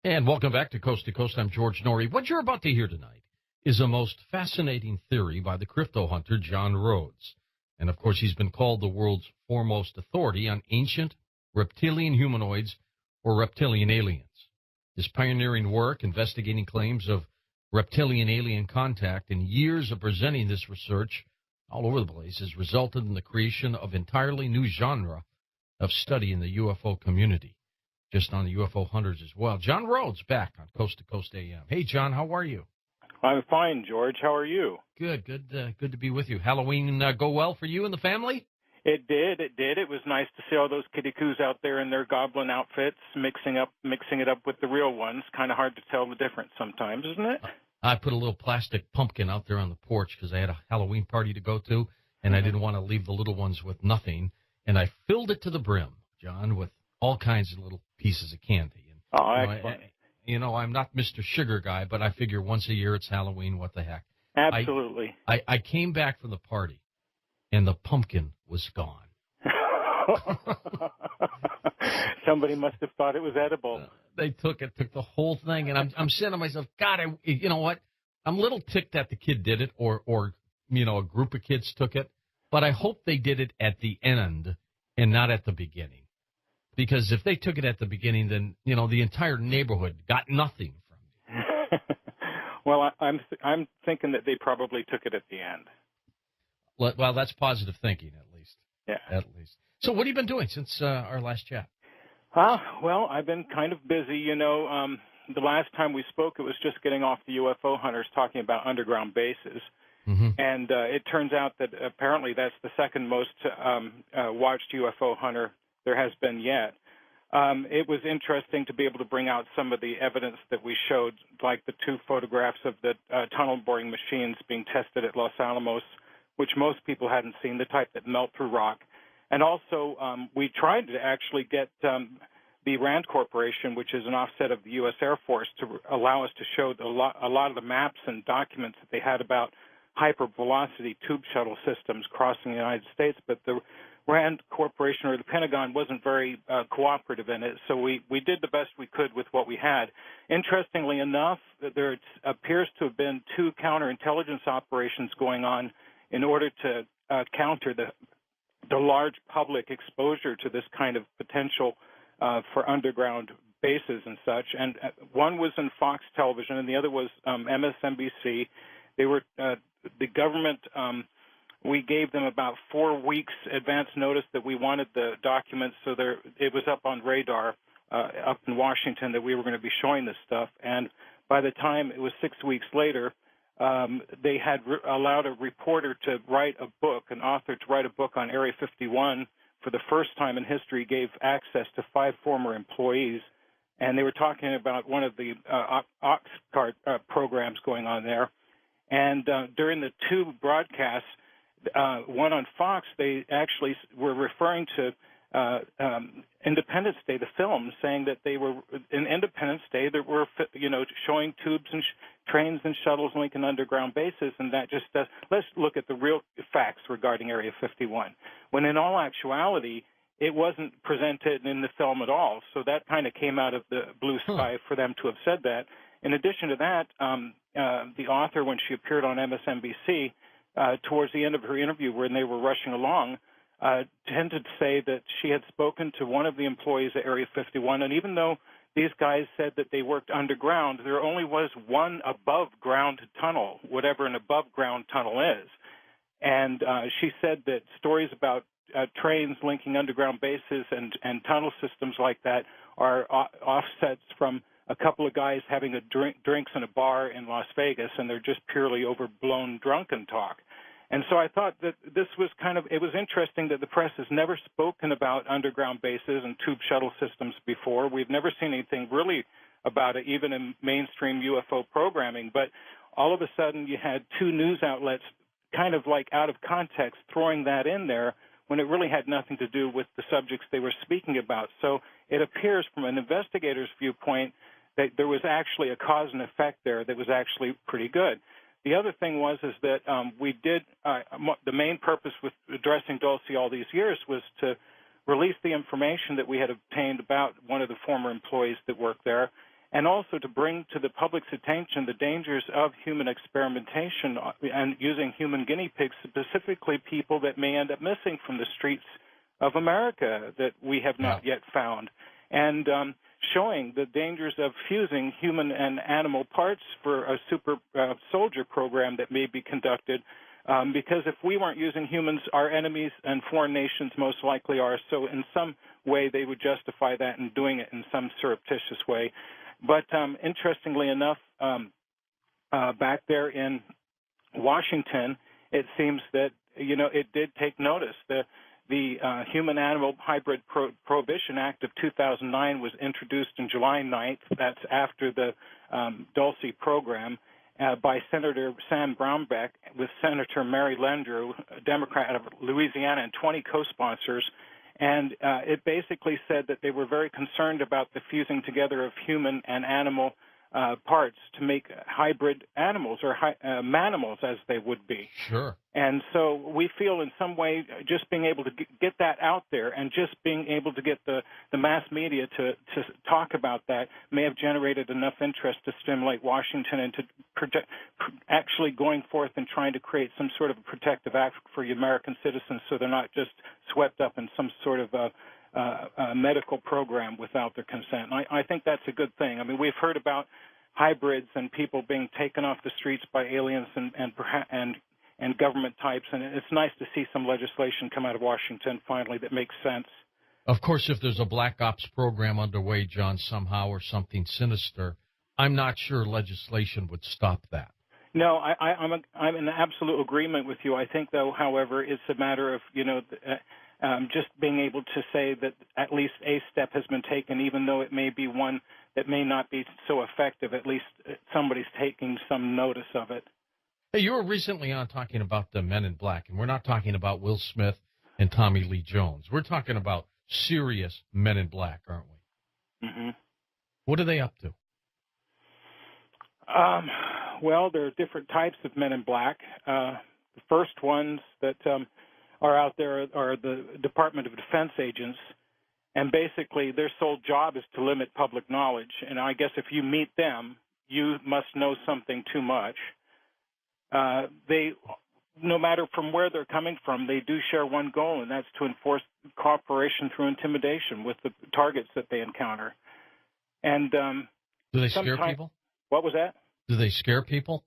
And welcome back to Coast. I'm George Norrie. What you're about to hear tonight is a most fascinating theory by the crypto hunter John Rhodes. And, of course, he's been called the world's foremost authority on ancient reptilian humanoids or reptilian aliens. His pioneering work investigating claims of reptilian alien contact and years of presenting this research all over the place has resulted in the creation of entirely new genre of study in the UFO community, just on the UFO hunters as well. John Rhodes back on Coast to Coast AM. Hey, John, how are you? I'm fine, George. How are you? Good to be with you. Halloween go well for you and the family? It did. It was nice to see all those kitty-coos out there in their goblin outfits, mixing it up with the real ones. Kind of hard to tell the difference sometimes, isn't it? I put a little plastic pumpkin out there on the porch because I had a Halloween party to go to, and I didn't want to leave the little ones with nothing. And I filled it to the brim, John, with all kinds of little pieces of candy. And, excellent. I'm not Mr. Sugar Guy, but I figure once a year it's Halloween. What the heck? Absolutely. I came back from the party, and the pumpkin was gone. Somebody must have thought it was edible. They took the whole thing, and I'm saying to myself, God, you know what? I'm a little ticked that the kid did it, or a group of kids took it, but I hope they did it at the end and not at the beginning. Because if they took it at the beginning, then, the entire neighborhood got nothing from me. Well, I'm thinking that they probably took it at the end. Well, that's positive thinking, at least. Yeah. At least. So what have you been doing since our last chat? Well, I've been kind of busy. The last time we spoke, it was just getting off the UFO hunters talking about underground bases. Mm-hmm. And it turns out that apparently that's the second most watched UFO hunter there has been yet. It was interesting to be able to bring out some of the evidence that we showed, like the two photographs of the tunnel boring machines being tested at Los Alamos, which most people hadn't seen, the type that melt through rock. And also, we tried to actually get the RAND Corporation, which is an offset of the U.S. Air Force, to allow us to show a lot of the maps and documents that they had about hypervelocity tube shuttle systems crossing the United States. But the RAND Corporation or the Pentagon wasn't very cooperative in it, so we did the best we could with what we had. Interestingly enough, there appears to have been two counterintelligence operations going on in order to counter the large public exposure to this kind of potential for underground bases and such. And one was in Fox Television, and the other was MSNBC. They were the government. We gave them about 4 weeks advance notice that we wanted the documents, so it was up on radar up in Washington that we were going to be showing this stuff. And by the time it was 6 weeks later, they had allowed a reporter to write a book, an author to write a book on Area 51 for the first time in history, gave access to 5 former employees. And they were talking about one of the Oxcart programs going on there. And during the two broadcasts, one on Fox, they actually were referring to Independence Day, the film, saying that they were in Independence Day that were, showing tubes and trains and shuttles linking underground bases, and that just let's look at the real facts regarding Area 51. When in all actuality, it wasn't presented in the film at all. So that kind of came out of the blue sky for them to have said that. In addition to that, the author, when she appeared on MSNBC, towards the end of her interview when they were rushing along, tended to say that she had spoken to one of the employees at Area 51, and even though these guys said that they worked underground, there only was one above-ground tunnel, whatever an above-ground tunnel is. And she said that stories about trains linking underground bases and tunnel systems like that are offsets from a couple of guys having drinks in a bar in Las Vegas, and they're just purely overblown drunken talk. And so I thought that this was it was interesting that the press has never spoken about underground bases and tube shuttle systems before. We've never seen anything really about it, even in mainstream UFO programming. But all of a sudden you had two news outlets kind of like out of context throwing that in there when it really had nothing to do with the subjects they were speaking about. So it appears from an investigator's viewpoint that there was actually a cause and effect there that was actually pretty good. The other thing was that we did the main purpose with addressing Dulce all these years was to release the information that we had obtained about one of the former employees that worked there. and also to bring to the public's attention the dangers of human experimentation and using human guinea pigs, specifically people that may end up missing from the streets of America that we have not yet found, and showing the dangers of fusing human and animal parts for a super soldier program that may be conducted. Because if we weren't using humans, our enemies and foreign nations most likely are. So in some way, they would justify that in doing it in some surreptitious way. But interestingly enough, back there in Washington, it seems that, it did take notice. The Human-Animal Hybrid Prohibition Act of 2009 was introduced on July 9th. That's after the Dulce program. By Senator Sam Brownback with Senator Mary Landrieu, a Democrat of Louisiana, and 20 co-sponsors. And it basically said that they were very concerned about the fusing together of human and animal parts to make hybrid animals, or manimals as they would be. Sure. And so we feel in some way just being able to get that out there and just being able to get the mass media to talk about that may have generated enough interest to stimulate Washington into actually going forth and trying to create some sort of a protective act for American citizens so they're not just swept up in some sort of a medical program without their consent. And I think that's a good thing. I mean, we've heard about hybrids and people being taken off the streets by aliens and government types, and it's nice to see some legislation come out of Washington finally that makes sense. Of course, if there's a black ops program underway, John, somehow, or something sinister, I'm not sure legislation would stop that. No, I'm in absolute agreement with you. I think, though, however, it's a matter of, just being able to say that at least a step has been taken, even though it may be one that may not be so effective. At least somebody's taking some notice of it. Hey, you were recently on talking about the Men in Black, and we're not talking about Will Smith and Tommy Lee Jones. We're talking about serious Men in Black, aren't we? Mm-hmm. What are they up to? Well, there are different types of Men in Black. The first ones that are out there are the Department of Defense agents, and basically their sole job is to limit public knowledge. And I guess if you meet them, you must know something too much. They, no matter from where they're coming from, they do share one goal, and that's to enforce cooperation through intimidation with the targets that they encounter. And do they scare people? What was that? Do they scare people?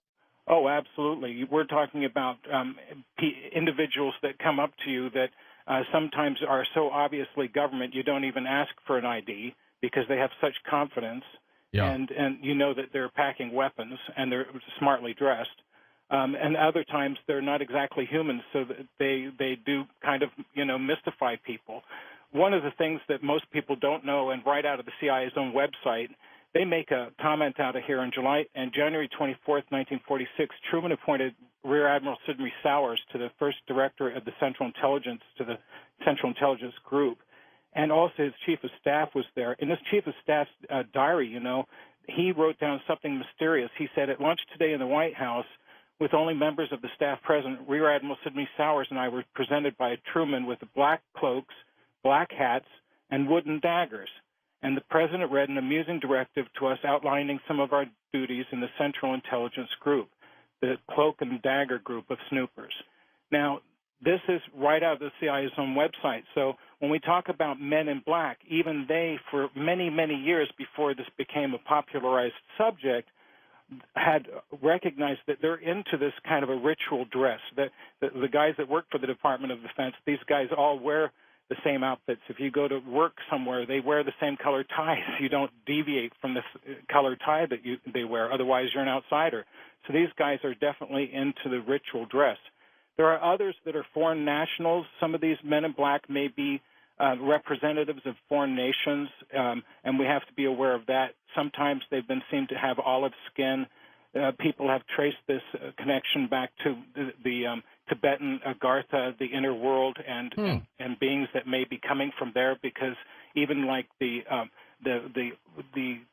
Oh, absolutely. We're talking about individuals that come up to you that sometimes are so obviously government you don't even ask for an ID because they have such confidence, and you know that they're packing weapons and they're smartly dressed. And other times they're not exactly humans, so that they do kind of, mystify people. One of the things that most people don't know, and right out of the CIA's own website, they make a comment out of here in January 24th, 1946, Truman appointed Rear Admiral Sidney Sowers to the first director of the Central Intelligence, to the Central Intelligence Group. And also his chief of staff was there. In his chief of staff's diary, he wrote down something mysterious. He said, at lunch today in the White House, with only members of the staff present, Rear Admiral Sidney Sowers and I were presented by Truman with black cloaks, black hats, and wooden daggers. And the President read an amusing directive to us outlining some of our duties in the Central Intelligence Group, the Cloak and Dagger Group of snoopers. Now, this is right out of the CIA's own website. So when we talk about Men in Black, even they, for many, many years before this became a popularized subject, had recognized that they're into this kind of a ritual dress, that the guys that work for the Department of Defense, these guys all wear the same outfits. If you go to work somewhere, they wear the same color ties. You don't deviate from the color tie that they wear. Otherwise, you're an outsider. So these guys are definitely into the ritual dress. There are others that are foreign nationals. Some of these Men in Black may be representatives of foreign nations, and we have to be aware of that. Sometimes they've been seen to have olive skin. People have traced this connection back to the Tibetan Agartha, the inner world, and beings that may be coming from there, because even like the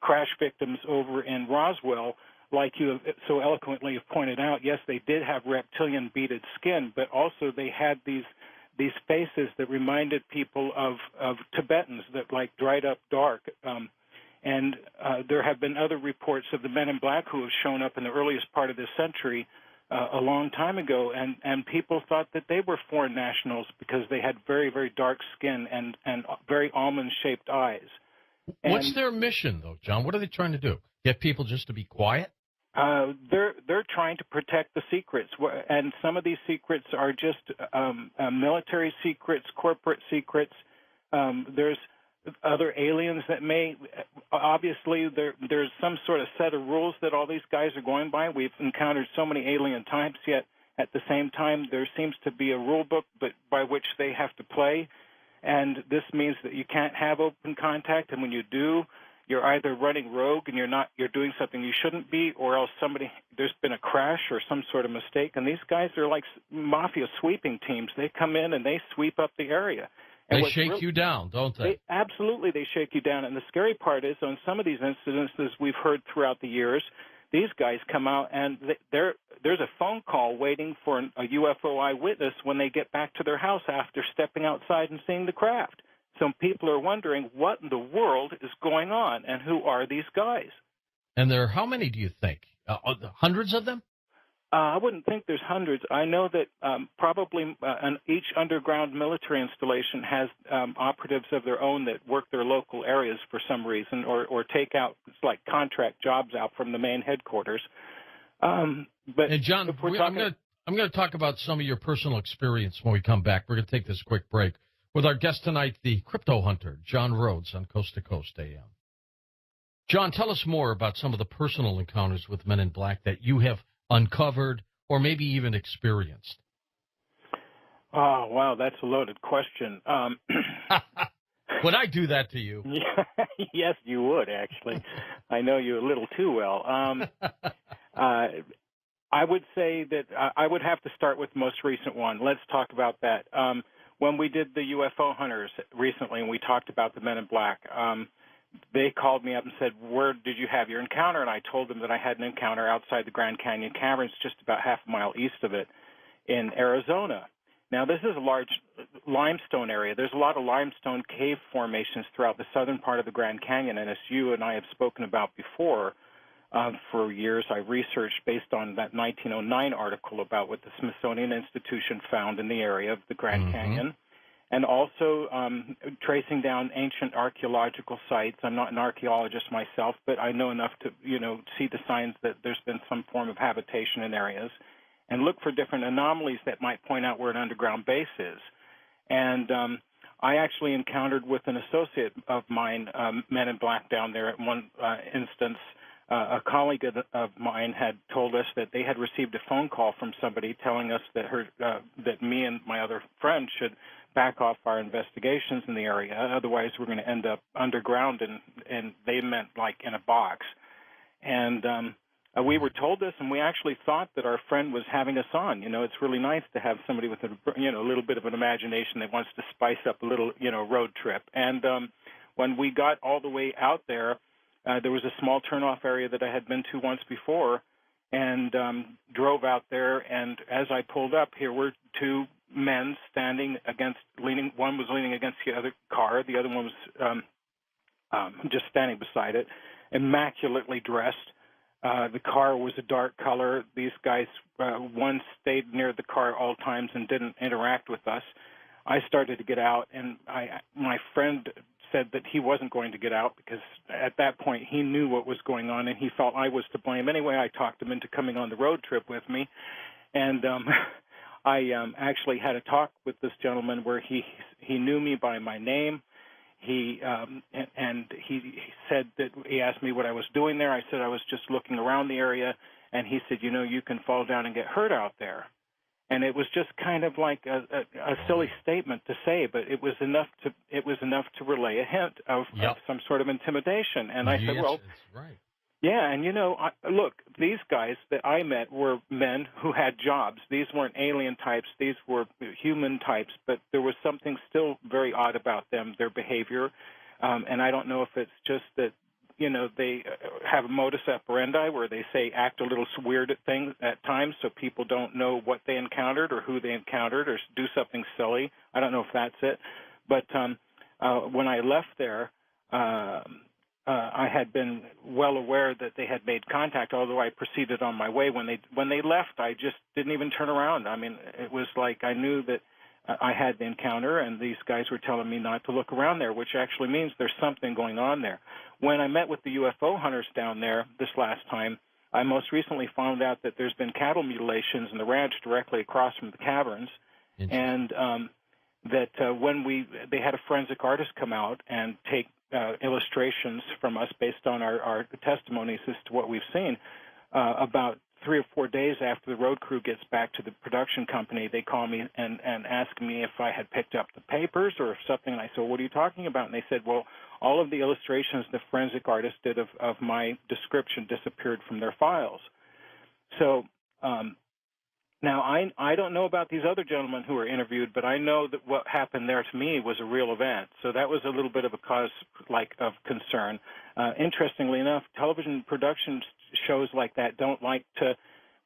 crash victims over in Roswell, like you have so eloquently have pointed out, yes, they did have reptilian beaded skin, but also they had these faces that reminded people of Tibetans, that like dried up dark. And there have been other reports of the men in black who have shown up in the earliest part of this century a long time ago, and people thought that they were foreign nationals because they had very, very dark skin and very almond-shaped eyes. What's their mission, though, John? What are they trying to do? Get people just to be quiet? They're trying to protect the secrets, and some of these secrets are just military secrets, corporate secrets. There's other aliens that may, obviously, there's some sort of set of rules that all these guys are going by. We've encountered so many alien types, yet at the same time there seems to be a rule book by which they have to play, and this means that you can't have open contact, and when you do, you're either running rogue and you're doing something you shouldn't be, or else there's been a crash or some sort of mistake, and these guys are like mafia sweeping teams. They come in and they sweep up the area. And they shake you down, don't they? Absolutely, they shake you down. And the scary part is, on some of these incidences we've heard throughout the years, these guys come out and there's a phone call waiting for a UFO eyewitness when they get back to their house after stepping outside and seeing the craft. So people are wondering what in the world is going on and who are these guys. And there are how many do you think? Hundreds of them? I wouldn't think there's hundreds. I know that probably each underground military installation has operatives of their own that work their local areas for some reason, or take out, it's like contract jobs out from the main headquarters. But and John, I'm going to talk about some of your personal experience when we come back. We're going to take this quick break with our guest tonight, the crypto hunter, John Rhodes, on Coast to Coast AM. John, tell us more about some of the personal encounters with men in black that you have uncovered or maybe even experienced. Oh, wow, that's a loaded question. Would I do that to you? Yes, you would, actually. I know you a little too well. I would say that I would have to start with the most recent one. Let's talk about that. When we did the UFO hunters recently and we talked about the men in black, they called me up and said, where did you have your encounter? And I told them that I had an encounter outside the Grand Canyon Caverns, just about half a mile east of it in Arizona. Now, this is a large limestone area. There's a lot of limestone cave formations throughout the southern part of the Grand Canyon, and as you and I have spoken about before, for years I researched based on that 1909 article about what the Smithsonian Institution found in the area of the Grand Canyon. And also tracing down ancient archaeological sites. I'm not an archaeologist myself, but I know enough to, see the signs that there's been some form of habitation in areas, and look for different anomalies that might point out where an underground base is. And I actually encountered with an associate of mine, men in black down there at one instance. A colleague of mine had told us that they had received a phone call from somebody telling us that that me and my other friend should back off our investigations in the area. Otherwise, we're going to end up underground, and they meant like in a box. And we were told this, and we actually thought that our friend was having us on. It's really nice to have somebody with a little bit of an imagination that wants to spice up a little, road trip. And when we got all the way out there, there was a small turnoff area that I had been to once before, and drove out there. And as I pulled up, here were two men standing one was leaning against the other car, the other one was just standing beside it, immaculately dressed. The car was a dark color. These guys, one stayed near the car at all times and didn't interact with us. I started to get out, and my friend said that he wasn't going to get out because at that point he knew what was going on, and he felt I was to blame. Anyway, I talked him into coming on the road trip with me, and I actually had a talk with this gentleman where he knew me by my name. He said that he asked me what I was doing there. I said I was just looking around the area, and he said, you can fall down and get hurt out there. And it was just kind of like a silly statement to say, but it was enough to relay a hint of some sort of intimidation. And I said, well, that's right. Yeah, and look, these guys that I met were men who had jobs. These weren't alien types; these were human types. But there was something still very odd about them, their behavior, and I don't know if it's just that they have a modus operandi where they act a little weird at things at times, so people don't know what they encountered or who they encountered, or do something silly. I don't know if that's it. But when I left there, I had been well aware that they had made contact, although I proceeded on my way. When they left, I just didn't even turn around. I mean, it was like I knew that I had the encounter, and these guys were telling me not to look around there, which actually means there's something going on there. When I met with the UFO hunters down there this last time, I most recently found out that there's been cattle mutilations in the ranch directly across from the caverns, and that when they had a forensic artist come out and take illustrations from us based on our testimonies as to what we've seen. About 3 or 4 days after the road crew gets back to the production company, they call me and ask me if I had picked up the papers or if something. And I said, what are you talking about? And they said, well, all of the illustrations the forensic artist did of my description disappeared from their files. So now, I don't know about these other gentlemen who were interviewed, but I know that what happened there to me was a real event. So that was a little bit of a cause of concern. Interestingly enough, television production shows like that don't like to,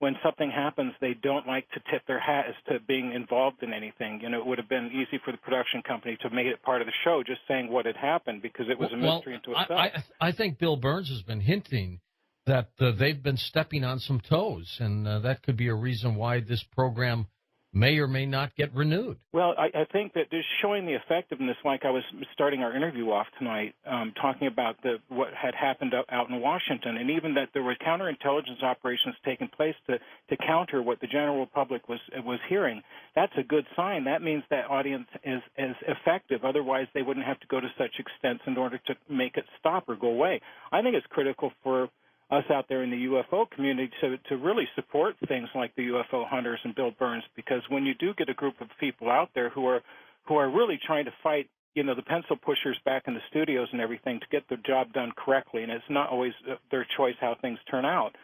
when something happens, they don't like to tip their hat as to being involved in anything. It would have been easy for the production company to make it part of the show, just saying what had happened, because it was a mystery unto itself. I think Bill Burns has been hinting that they've been stepping on some toes, and that could be a reason why this program may or may not get renewed. Well, I think that just showing the effectiveness, like I was starting our interview off tonight, talking about what had happened out in Washington, and even that there were counterintelligence operations taking place to counter what the general public was hearing. That's a good sign. That means that audience is effective. Otherwise, they wouldn't have to go to such extents in order to make it stop or go away. I think it's critical for us out there in the UFO community to really support things like the UFO hunters and Bill Burns, because when you do get a group of people out there who are really trying to fight, the pencil pushers back in the studios and everything to get the job done correctly, and it's not always their choice how things turn out,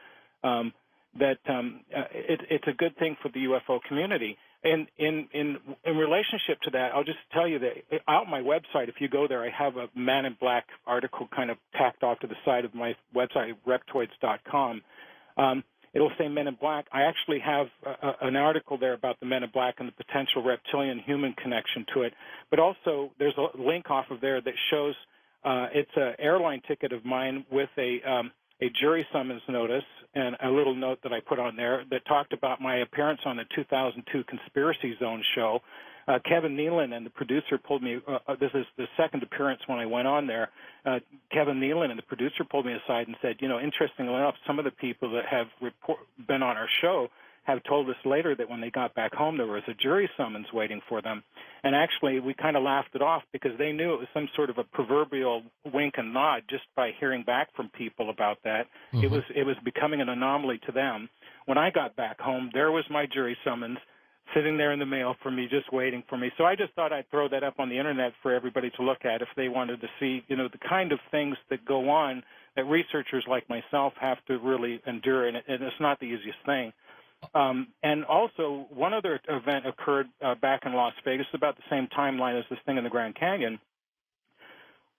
it's a good thing for the UFO community. And in relationship to that, I'll just tell you that out my website, if you go there, I have a Man in Black article kind of tacked off to the side of my website, reptoids.com. It'll say Men in Black. I actually have an article there about the Men in Black and the potential reptilian-human connection to it. But also there's a link off of there that shows it's an airline ticket of mine with a jury summons notice and a little note that I put on there that talked about my appearance on the 2002 Conspiracy Zone show. Kevin Nealon and the producer pulled me, this is the second appearance when I went on there, Kevin Nealon and the producer pulled me aside and said, interestingly enough, some of the people that have been on our show have told us later that when they got back home, there was a jury summons waiting for them. And actually, we kind of laughed it off because they knew it was some sort of a proverbial wink and nod just by hearing back from people about that. Mm-hmm. It was becoming an anomaly to them. When I got back home, there was my jury summons sitting there in the mail for me, just waiting for me. So I just thought I'd throw that up on the Internet for everybody to look at if they wanted to see, the kind of things that go on that researchers like myself have to really endure, and it's not the easiest thing. And also, one other event occurred back in Las Vegas, about the same timeline as this thing in the Grand Canyon,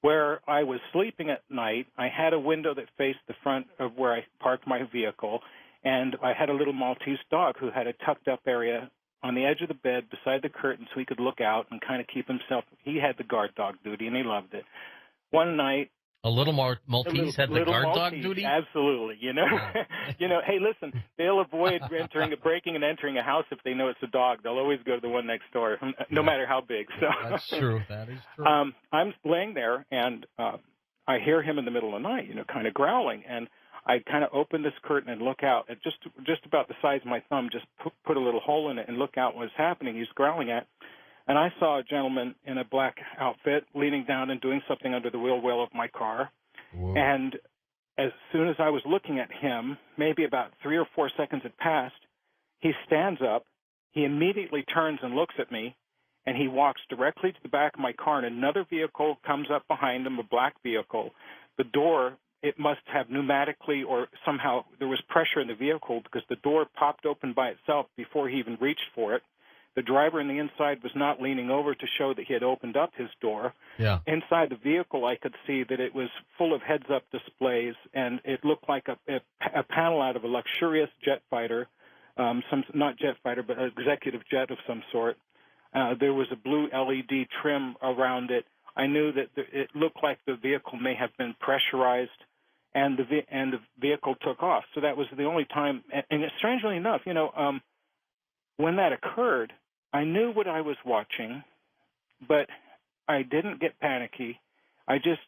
where I was sleeping at night. I had a window that faced the front of where I parked my vehicle, and I had a little Maltese dog who had a tucked-up area on the edge of the bed beside the curtain so he could look out and kind of keep himself. He had the guard dog duty, and he loved it. One night, a little Maltese had the guard dog duty? Absolutely. Hey, listen, they'll avoid breaking and entering a house if they know it's a dog. They'll always go to the one next door, no matter how big. So that's true. That is true. I'm laying there, and I hear him in the middle of the night, kind of growling. And I kind of open this curtain and look out at just about the size of my thumb, just put a little hole in it and look out what's happening. He's growling at. And I saw a gentleman in a black outfit leaning down and doing something under the wheel well of my car. Whoa. And as soon as I was looking at him, maybe about 3 or 4 seconds had passed, he stands up, he immediately turns and looks at me, and he walks directly to the back of my car, and another vehicle comes up behind him, a black vehicle. The door, it must have pneumatically or somehow there was pressure in the vehicle because the door popped open by itself before he even reached for it. The driver on the inside was not leaning over to show that he had opened up his door. Yeah. Inside the vehicle, I could see that it was full of heads-up displays, and it looked like a panel out of a luxurious jet fighter, not jet fighter, but an executive jet of some sort. There was a blue LED trim around it. I knew that it looked like the vehicle may have been pressurized, and the vehicle took off. So that was the only time. And strangely enough, when that occurred, I knew what I was watching, but I didn't get panicky. I just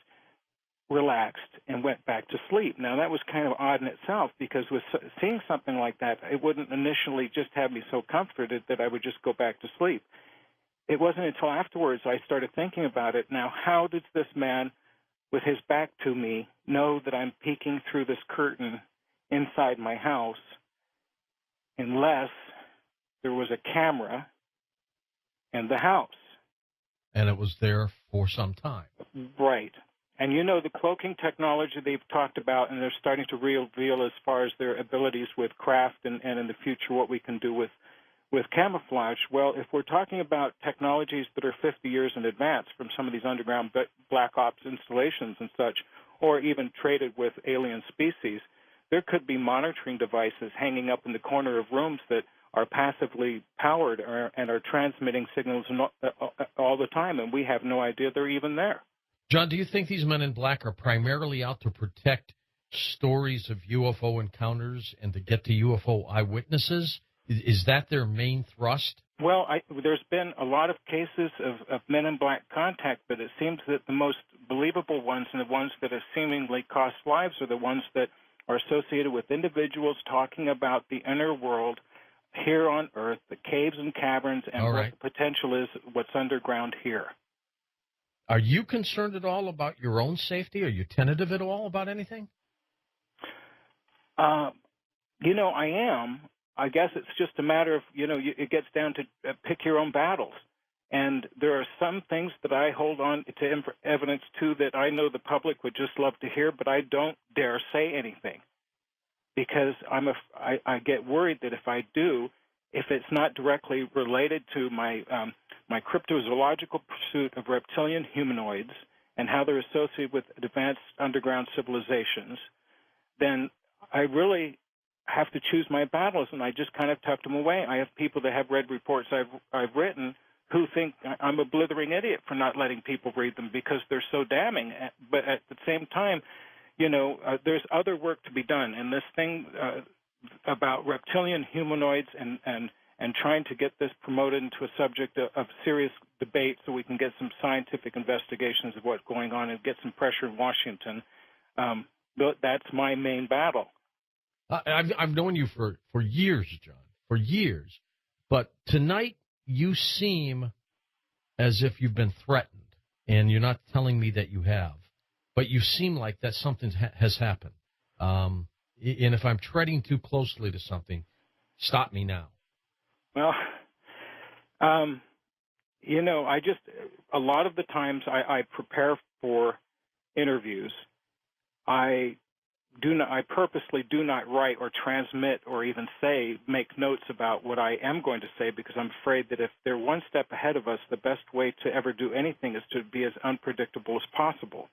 relaxed and went back to sleep. Now, that was kind of odd in itself, because with seeing something like that, it wouldn't initially just have me so comforted that I would just go back to sleep. It wasn't until afterwards I started thinking about it. Now, how does this man with his back to me know that I'm peeking through this curtain inside my house unless there was a camera in the house? And it was there for some time. Right. And the cloaking technology they've talked about, and they're starting to reveal as far as their abilities with craft and in the future what we can do with camouflage. Well, if we're talking about technologies that are 50 years in advance from some of these underground black ops installations and such, or even traded with alien species, there could be monitoring devices hanging up in the corner of rooms that are passively powered and are transmitting signals all the time, and we have no idea they're even there. John, do you think these men in black are primarily out to protect stories of UFO encounters and to get to UFO eyewitnesses? Is that their main thrust? Well, there's been a lot of cases of men in black contact, but it seems that the most believable ones and the ones that have seemingly cost lives are the ones that are associated with individuals talking about the inner world here on Earth, the caves and caverns, and what the potential is, what's underground here. Are you concerned at all about your own safety? Are you tentative at all about anything? I am. I guess it's just a matter of, it gets down to pick your own battles. And there are some things that I hold on to evidence to that I know the public would just love to hear, but I don't dare say anything, because I get worried that if I do, if it's not directly related to my cryptozoological pursuit of reptilian humanoids and how they're associated with advanced underground civilizations, then I really have to choose my battles, and I just kind of tucked them away. I have people that have read reports I've written who think I'm a blithering idiot for not letting people read them because they're so damning. But at the same time, there's other work to be done, and this thing about reptilian humanoids and trying to get this promoted into a subject of serious debate so we can get some scientific investigations of what's going on and get some pressure in Washington, that's my main battle. I've known you for years, John, for years. But tonight you seem as if you've been threatened, and you're not telling me that you have. But you seem like that something has happened. And if I'm treading too closely to something, stop me now. Well, a lot of the times I prepare for interviews, I purposely do not write or transmit or even make notes about what I am going to say, because I'm afraid that if they're one step ahead of us, the best way to ever do anything is to be as unpredictable as possible.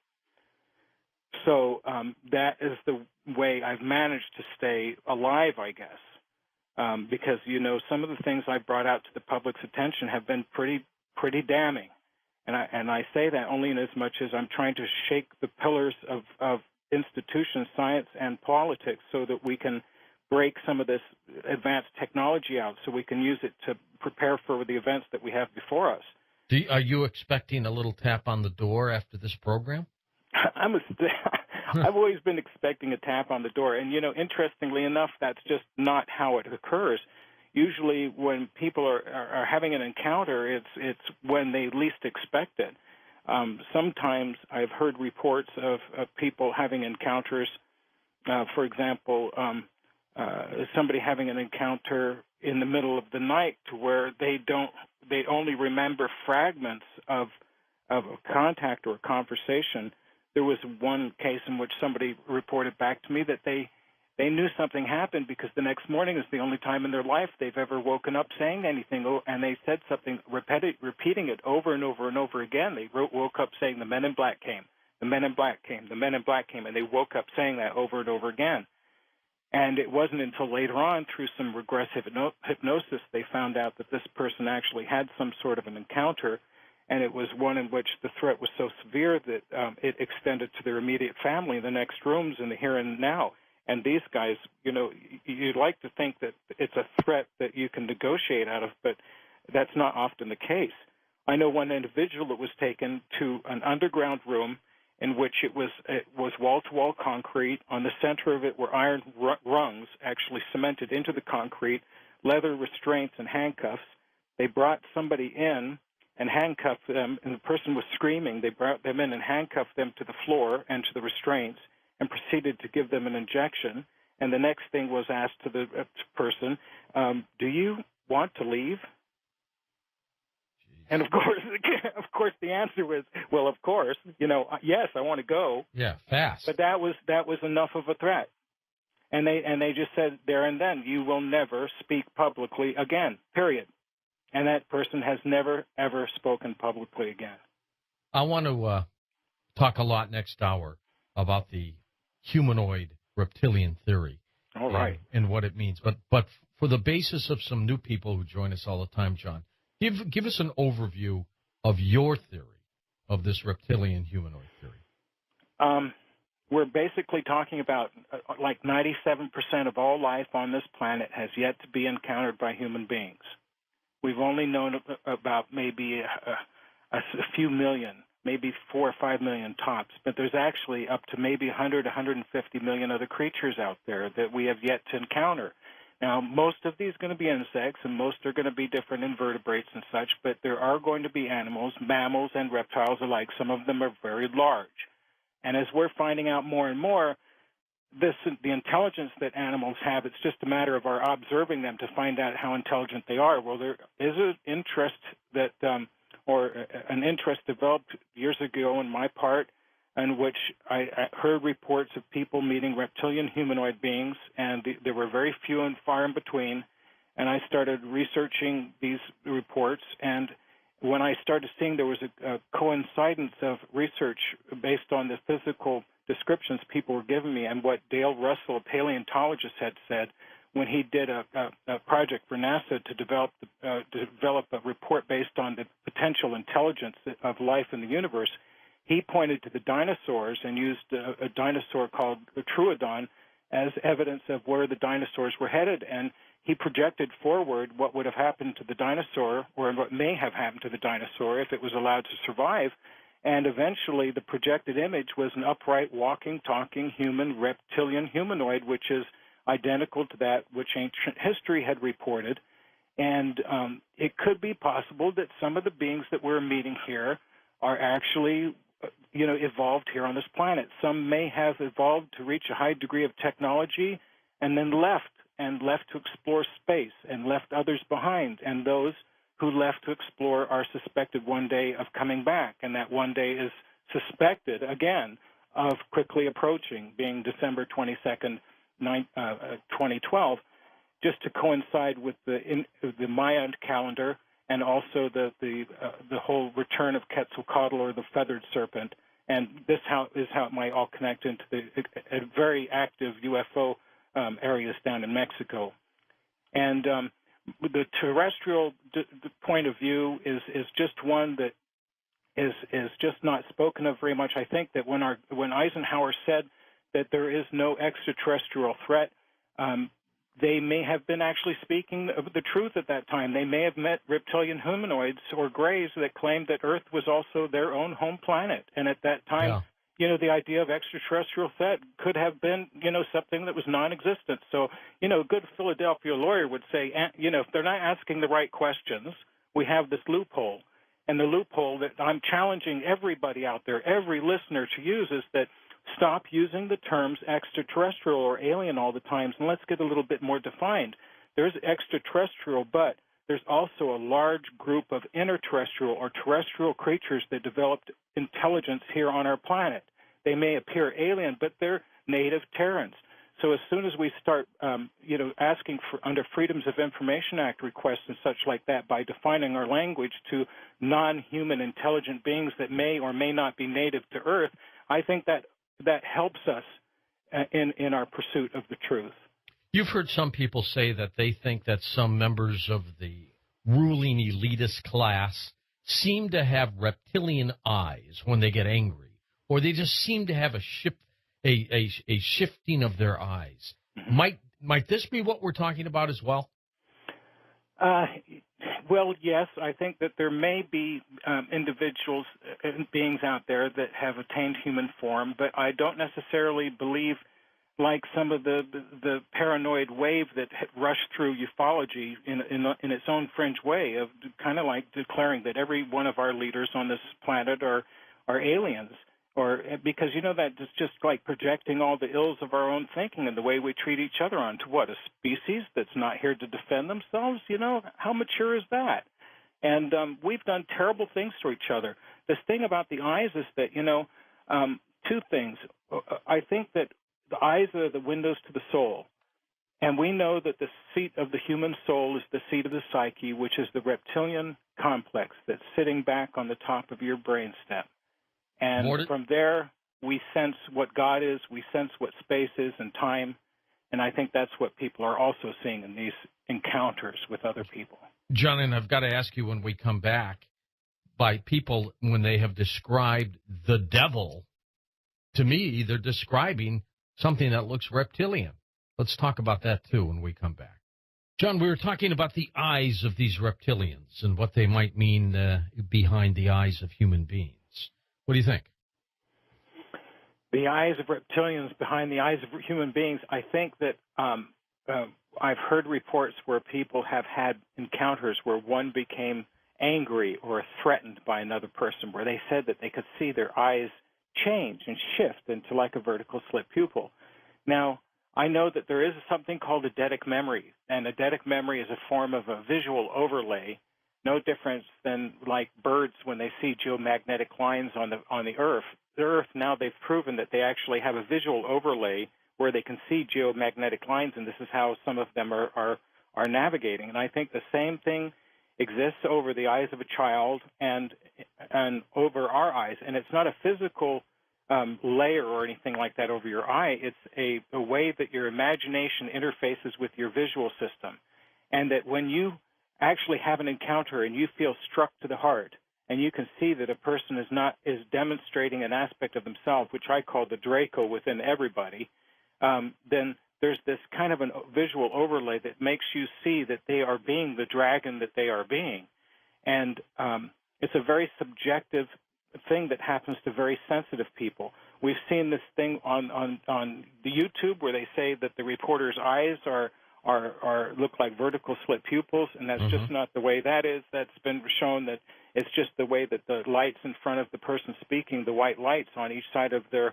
So that is the way I've managed to stay alive, I guess, because, some of the things I brought out to the public's attention have been pretty damning. And I say that only in as much as I'm trying to shake the pillars of institutions, science, and politics so that we can break some of this advanced technology out so we can use it to prepare for the events that we have before us. Are you expecting a little tap on the door after this program? I've always been expecting a tap on the door. And, interestingly enough, that's just not how it occurs. Usually when people are having an encounter, it's when they least expect it. Sometimes I've heard reports of people having encounters, for example, somebody having an encounter in the middle of the night to where they only remember fragments of a contact or a conversation. There was one case in which somebody reported back to me that they knew something happened because the next morning is the only time in their life they've ever woken up saying anything, and they said something, repeating it over and over and over again. They woke up saying, "The men in black came, the men in black came, the men in black came," and they woke up saying that over and over again. And it wasn't until later on, through some regressive hypnosis, they found out that this person actually had some sort of an encounter, and it was one in which the threat was so severe that it extended to their immediate family, the next rooms, in the here and now. And these guys, you'd like to think that it's a threat that you can negotiate out of, but that's not often the case. I know one individual that was taken to an underground room in which it was wall-to-wall concrete. On the center of it were iron rungs actually cemented into the concrete, leather restraints and handcuffs. They brought somebody in and handcuffed them, and the person was screaming. They brought them in and handcuffed them to the floor and to the restraints and proceeded to give them an injection. And the next thing was asked to the person, do you want to leave? And of course, the answer was, well, of course, yes, I want to go. Yeah, fast. But that was enough of a threat, and they just said there and then, you will never speak publicly again. Period. And that person has never ever spoken publicly again. I want to talk a lot next hour about the humanoid reptilian theory. All right. And what it means, but for the basis of some new people who join us all the time, John. Give us an overview of your theory of this reptilian humanoid theory. We're basically talking about like 97% of all life on this planet has yet to be encountered by human beings. We've only known about maybe a few million, maybe 4 or 5 million tops, but there's actually up to maybe 100, 150 million other creatures out there that we have yet to encounter. Now, most of these are going to be insects, and most are going to be different invertebrates and such, but there are going to be animals, mammals, and reptiles alike. Some of them are very large. And as we're finding out more and more, the intelligence that animals have, it's just a matter of our observing them to find out how intelligent they are. Well, there is an interest that, or an interest developed years ago on my part, in which I heard reports of people meeting reptilian humanoid beings, and there were very few and far in between. And I started researching these reports, and when I started seeing there was a coincidence of research based on the physical descriptions people were giving me and what Dale Russell, a paleontologist, had said when he did a project for NASA to develop a report based on the potential intelligence of life in the universe. He pointed to the dinosaurs and used a dinosaur called the Troodon as evidence of where the dinosaurs were headed. And he projected forward what would have happened to the dinosaur, or what may have happened to the dinosaur if it was allowed to survive. And eventually the projected image was an upright, walking, talking human reptilian humanoid, which is identical to that which ancient history had reported. And it could be possible that some of the beings that we're meeting here are actually evolved here on this planet. Some may have evolved to reach a high degree of technology and then left to explore space and left others behind. And those who left to explore are suspected one day of coming back. And that one day is suspected, again, of quickly approaching, being December 22nd, 2012, just to coincide with the Mayan calendar and also the whole return of Quetzalcoatl, or the feathered serpent. And this is how it might all connect into the very active UFO areas down in Mexico. And the terrestrial point of view is just one that is just not spoken of very much. I think that when Eisenhower said that there is no extraterrestrial threat, they may have been actually speaking the truth at that time. They may have met reptilian humanoids or grays that claimed that Earth was also their own home planet. And at that time, the idea of extraterrestrial threat could have been, something that was non-existent. So, a good Philadelphia lawyer would say, if they're not asking the right questions, we have this loophole. And the loophole that I'm challenging everybody out there, every listener to use, is that stop using the terms extraterrestrial or alien all the time, and let's get a little bit more defined. There's extraterrestrial, but there's also a large group of interterrestrial or terrestrial creatures that developed intelligence here on our planet. They may appear alien, but they're native Terrans. So as soon as we start, asking for under Freedoms of Information Act requests and such like that, by defining our language to non-human intelligent beings that may or may not be native to Earth, I think that helps us in our pursuit of the truth. You've heard some people say that they think that some members of the ruling elitist class seem to have reptilian eyes when they get angry, or they just seem to have a shifting of their eyes. Might this be what we're talking about as well? Well, yes, I think that there may be individuals and beings out there that have attained human form, but I don't necessarily believe, like some of the paranoid wave that rushed through ufology in its own fringe way of kind of like declaring that every one of our leaders on this planet are aliens. Or because, that's just like projecting all the ills of our own thinking and the way we treat each other onto a species that's not here to defend themselves. How mature is that? And we've done terrible things to each other. This thing about the eyes is that, two things. I think that the eyes are the windows to the soul. And we know that the seat of the human soul is the seat of the psyche, which is the reptilian complex that's sitting back on the top of your brainstem. And from there, we sense what God is, we sense what space is and time, and I think that's what people are also seeing in these encounters with other people. John, and I've got to ask you when we come back, by people, when they have described the devil, to me, they're describing something that looks reptilian. Let's talk about that, too, when we come back. John, we were talking about the eyes of these reptilians and what they might mean behind the eyes of human beings. What do you think? The eyes of reptilians behind the eyes of human beings, I think that I've heard reports where people have had encounters where one became angry or threatened by another person, where they said that they could see their eyes change and shift into like a vertical slit pupil. Now, I know that there is something called eidetic memory, and eidetic memory is a form of a visual overlay, no difference than like birds when they see geomagnetic lines on the Earth. The Earth, now they've proven that they actually have a visual overlay where they can see geomagnetic lines, and this is how some of them are navigating. And I think the same thing exists over the eyes of a child and over our eyes. And it's not a physical layer or anything like that over your eye. It's a way that your imagination interfaces with your visual system, and that when you actually have an encounter and you feel struck to the heart, and you can see that a person is demonstrating an aspect of themselves, which I call the Draco within everybody, then there's this kind of a visual overlay that makes you see that they are being the dragon that they are being. And it's a very subjective thing that happens to very sensitive people. We've seen this thing on the YouTube where they say that the reporter's eyes look like vertical slit pupils, and that's just not the way that is. That's been shown that it's just the way that the lights in front of the person speaking, the white lights on each side of the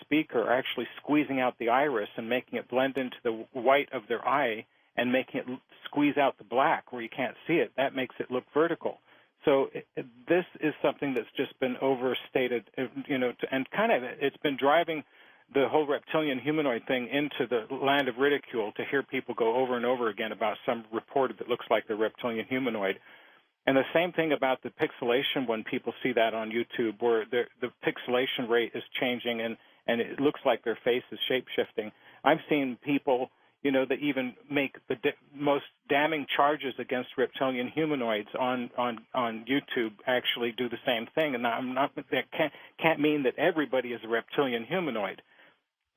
speaker, are actually squeezing out the iris and making it blend into the white of their eye and making it squeeze out the black where you can't see it. That makes it look vertical. So this is something that's just been overstated, and kind of it's been driving the whole reptilian humanoid thing into the land of ridicule, to hear people go over and over again about some reporter that looks like the reptilian humanoid. And the same thing about the pixelation when people see that on YouTube, where the pixelation rate is changing and it looks like their face is shape-shifting. I've seen people, that even make the most damning charges against reptilian humanoids on YouTube actually do the same thing. And that can't mean that everybody is a reptilian humanoid.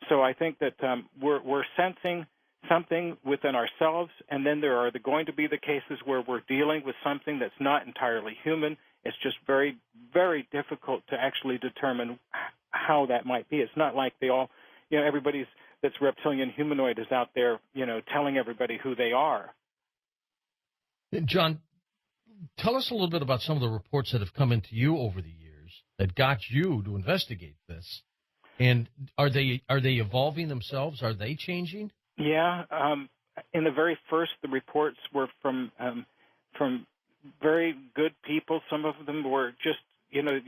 So I think that we're sensing something within ourselves, and then there are going to be the cases where we're dealing with something that's not entirely human. It's just very, very difficult to actually determine how that might be. It's not like they all, everybody's that's reptilian humanoid is out there, telling everybody who they are. John, tell us a little bit about some of the reports that have come into you over the years that got you to investigate this. And are they evolving themselves? Are they changing? Yeah. In the very first, the reports were from very good people. Some of them were just,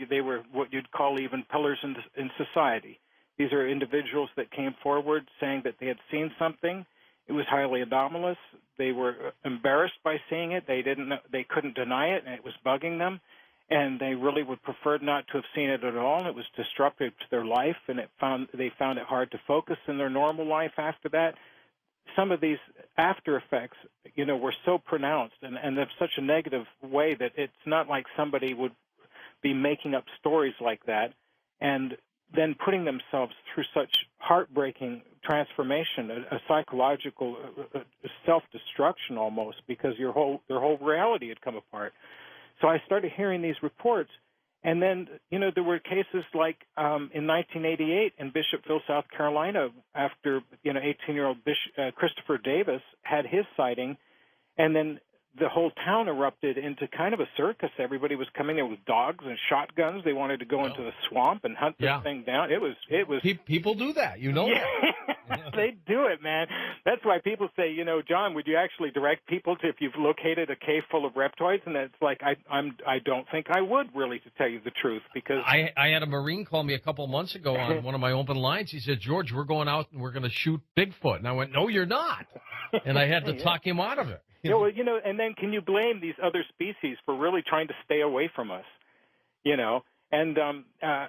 they were what you'd call even pillars in society. These are individuals that came forward saying that they had seen something. It was highly anomalous. They were embarrassed by seeing it. They couldn't deny it, and it was bugging them. And they really would prefer not to have seen it at all. It was disruptive to their life, and they found it hard to focus in their normal life after that. Some of these after effects, were so pronounced and in such a negative way that it's not like somebody would be making up stories like that and then putting themselves through such heartbreaking transformation, a psychological self-destruction almost, because their whole reality had come apart. So I started hearing these reports, and then, there were cases like in 1988 in Bishopville, South Carolina, after, 18-year-old Christopher Davis had his sighting, and then the whole town erupted into kind of a circus. Everybody was coming there with dogs and shotguns. They wanted to go into the swamp and hunt this thing down. It was. People do that, that. They do it, man. That's why people say, John, would you actually direct people to if you've located a cave full of reptoids? And it's like I don't think I would, really, to tell you the truth, because I had a Marine call me a couple of months ago on one of my open lines. He said, George, we're going out and we're going to shoot Bigfoot. And I went, no, you're not. And I had to talk him out of it. Yeah, well, and then can you blame these other species for really trying to stay away from us? And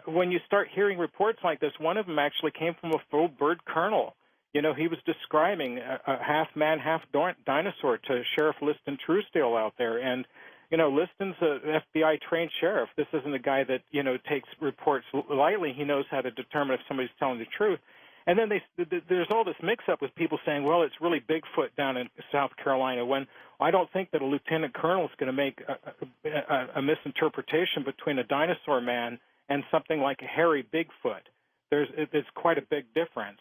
when you start hearing reports like this, one of them actually came from a full bird colonel. He was describing a half-man, half-dinosaur to Sheriff Liston Truesdale out there. And, Liston's an FBI-trained sheriff. This isn't a guy that, takes reports lightly. He knows how to determine if somebody's telling the truth. And then there's all this mix-up with people saying, well, it's really Bigfoot down in South Carolina, when I don't think that a lieutenant colonel is going to make a misinterpretation between a dinosaur man and something like a hairy Bigfoot. It's quite a big difference.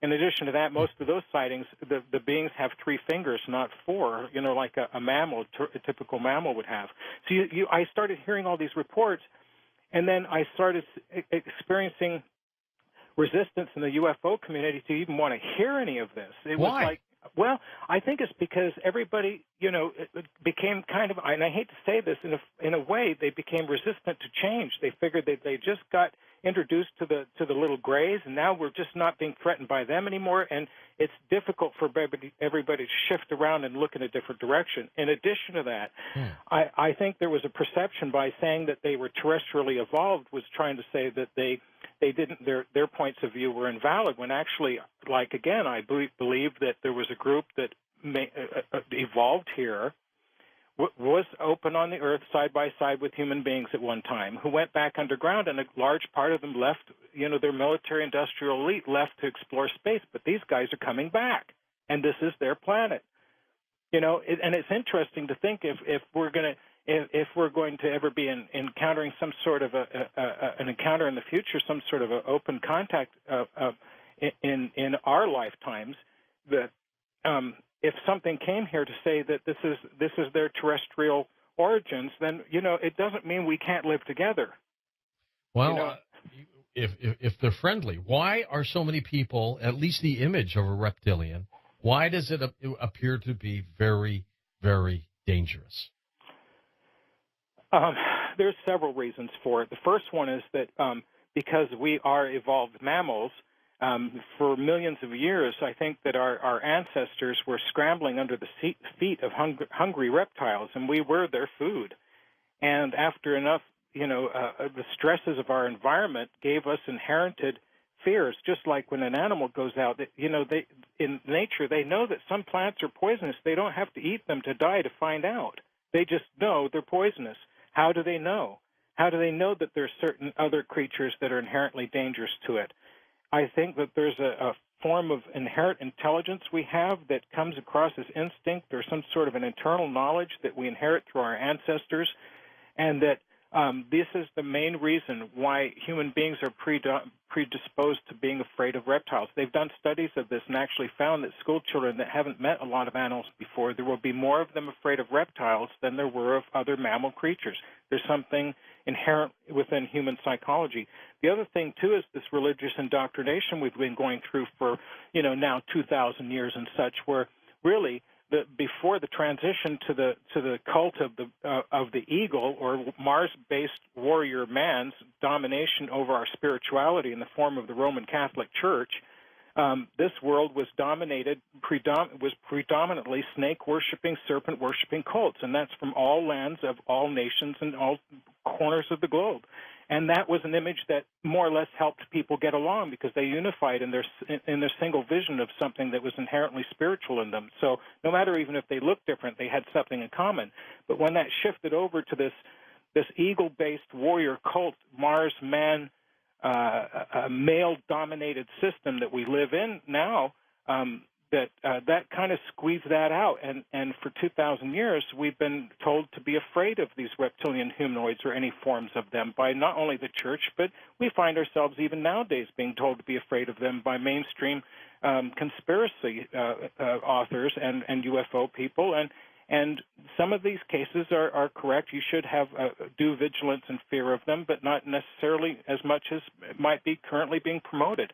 In addition to that, most of those sightings, the beings have 3 fingers, not 4, like a mammal, a typical mammal would have. So I started hearing all these reports, and then I started experiencing resistance in the UFO community to even want to hear any of this. It was like, well, I think it's because everybody, it became kind of, and I hate to say this, in a way, they became resistant to change. They figured that they just got introduced to the little grays, and now we're just not being threatened by them anymore, and it's difficult for everybody to shift around and look in a different direction. In addition to that, I think there was a perception by saying that they were terrestrially evolved was trying to say that they didn't, their points of view were invalid, when actually, like, again, I believe that there was a group that evolved here, was open on the earth side by side with human beings at one time, who went back underground, and a large part of them left, their military-industrial elite left to explore space, but these guys are coming back, and this is their planet. And it's interesting to think if we're going to ever be encountering some sort of an encounter in the future, some sort of an open contact in our lifetimes, that if something came here to say that this is their terrestrial origins, then it doesn't mean we can't live together. Well, if they're friendly, why are so many people, at least the image of a reptilian, why does it appear to be very, very dangerous? There's several reasons for it. The first one is that because we are evolved mammals, for millions of years, I think that our ancestors were scrambling under the feet of hungry reptiles, and we were their food. And after enough, the stresses of our environment gave us inherited fears, just like when an animal goes out, in nature, they know that some plants are poisonous. They don't have to eat them to die to find out. They just know they're poisonous. How do they know? How do they know that there's certain other creatures that are inherently dangerous to it? I think that there's a form of inherent intelligence we have that comes across as instinct or some sort of an internal knowledge that we inherit through our ancestors, and that this is the main reason why human beings are predisposed to being afraid of reptiles. They've done studies of this and actually found that school children that haven't met a lot of animals before, there will be more of them afraid of reptiles than there were of other mammal creatures. There's something inherent within human psychology. The other thing, too, is this religious indoctrination we've been going through for, now 2,000 years and such, where really before the transition to the cult of the eagle, or Mars-based warrior man's domination over our spirituality in the form of the Roman Catholic Church, this world was predominantly snake-worshiping, serpent-worshiping cults, and that's from all lands of all nations and all corners of the globe. And that was an image that more or less helped people get along because they unified in their single vision of something that was inherently spiritual in them. So no matter even if they looked different, they had something in common. But when that shifted over to this eagle-based warrior cult, Mars man, a male-dominated system that we live in now, that kind of squeezed that out. And for 2,000 years, we've been told to be afraid of these reptilian humanoids or any forms of them by not only the church, but we find ourselves even nowadays being told to be afraid of them by mainstream conspiracy authors and UFO people. And some of these cases are correct. You should have due vigilance and fear of them, but not necessarily as much as might be currently being promoted.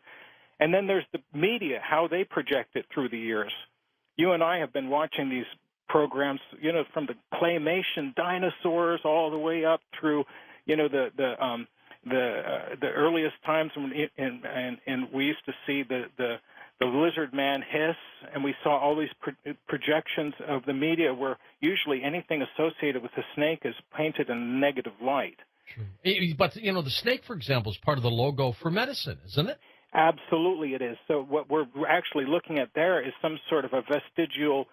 And then there's the media, how they project it through the years. You and I have been watching these programs, from the claymation dinosaurs all the way up through, the earliest times when and we used to see the lizard man hiss, and we saw all these projections of the media where usually anything associated with the snake is painted in a negative light. Sure. But, the snake, for example, is part of the logo for medicine, isn't it? Absolutely it is. So what we're actually looking at there is some sort of a vestigial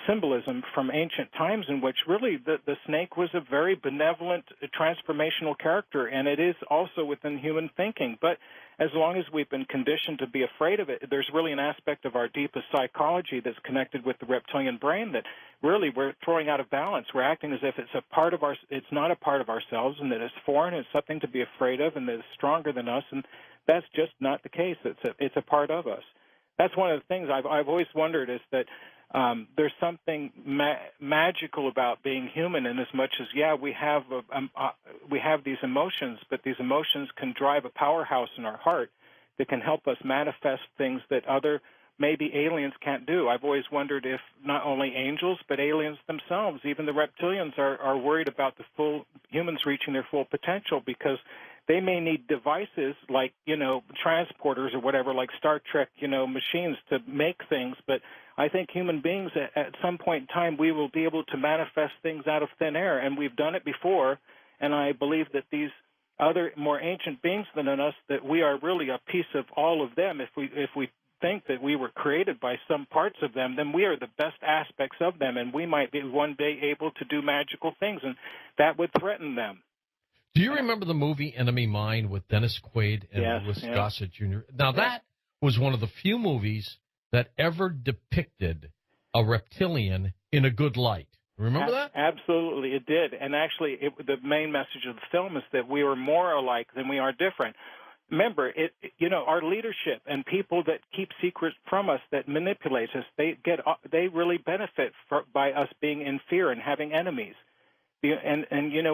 symbolism from ancient times in which really the snake was a very benevolent, transformational character, and it is also within human thinking. But as long as we've been conditioned to be afraid of it, there's really an aspect of our deepest psychology that's connected with the reptilian brain that really we're throwing out of balance. We're acting as if it's not a part of ourselves, and that it's foreign, it's something to be afraid of, and that it's stronger than us, and that's just not the case. It's a part of us. That's one of the things I've always wondered is that there's something magical about being human, in as much as we have these emotions, but these emotions can drive a powerhouse in our heart that can help us manifest things that other maybe aliens can't do. I've always wondered if not only angels but aliens themselves, even the reptilians, are worried about the full humans reaching their full potential, because they may need devices like, transporters or whatever, like Star Trek, machines to make things. But I think human beings, at some point in time, we will be able to manifest things out of thin air. And we've done it before. And I believe that these other more ancient beings than us, that we are really a piece of all of them. If we think that we were created by some parts of them, then we are the best aspects of them. And we might be one day able to do magical things. And that would threaten them. Do you remember the movie Enemy Mine with Dennis Quaid and Louis Gossett Jr.? Now, that was one of the few movies that ever depicted a reptilian in a good light. Remember that? Absolutely, it did. And actually, the main message of the film is that we are more alike than we are different. Remember, our leadership and people that keep secrets from us, that manipulate us, they really benefit by us being in fear and having enemies. And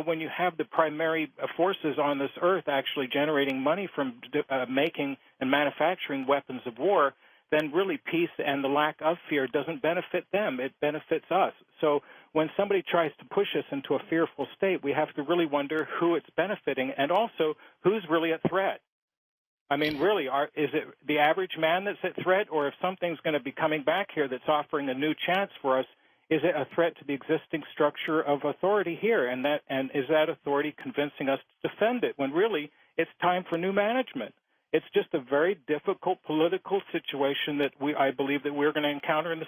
when you have the primary forces on this earth actually generating money from making and manufacturing weapons of war, then really peace and the lack of fear doesn't benefit them. It benefits us. So when somebody tries to push us into a fearful state, we have to really wonder who it's benefiting and also who's really at threat. I mean, really, is it the average man that's at threat, or if something's going to be coming back here that's offering a new chance for us, is it a threat to the existing structure of authority here? And is that authority convincing us to defend it when really it's time for new management? It's just a very difficult political situation that I believe that we're going to encounter in the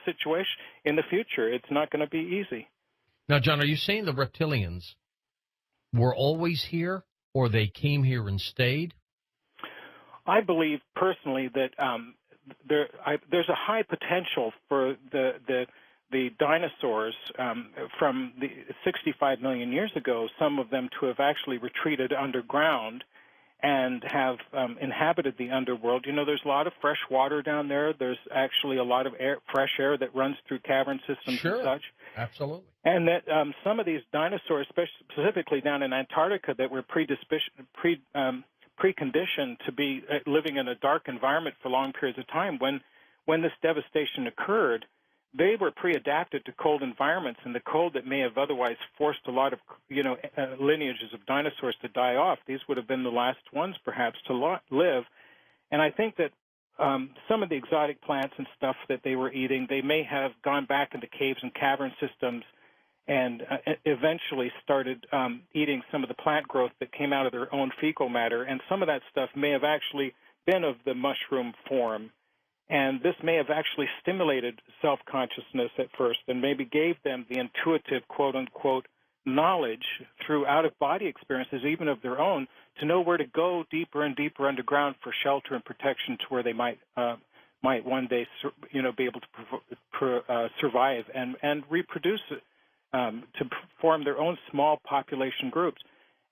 future. It's not going to be easy. Now, John, are you saying the reptilians were always here, or they came here and stayed? I believe personally that there's a high potential for the dinosaurs from the 65 million years ago, some of them to have actually retreated underground and have inhabited the underworld. There's a lot of fresh water down there. There's actually a lot of fresh air that runs through cavern systems and such. Absolutely. And that some of these dinosaurs, specifically down in Antarctica, that were preconditioned to be living in a dark environment for long periods of time, when this devastation occurred, they were pre-adapted to cold environments, and the cold that may have otherwise forced a lot of, lineages of dinosaurs to die off, these would have been the last ones perhaps to live. And I think that some of the exotic plants and stuff that they were eating, they may have gone back into caves and cavern systems and eventually started eating some of the plant growth that came out of their own fecal matter. And some of that stuff may have actually been of the mushroom form. And this may have actually stimulated self-consciousness at first and maybe gave them the intuitive, quote-unquote, knowledge through out-of-body experiences, even of their own, to know where to go deeper and deeper underground for shelter and protection to where they might one day, be able to survive and reproduce to form their own small population groups.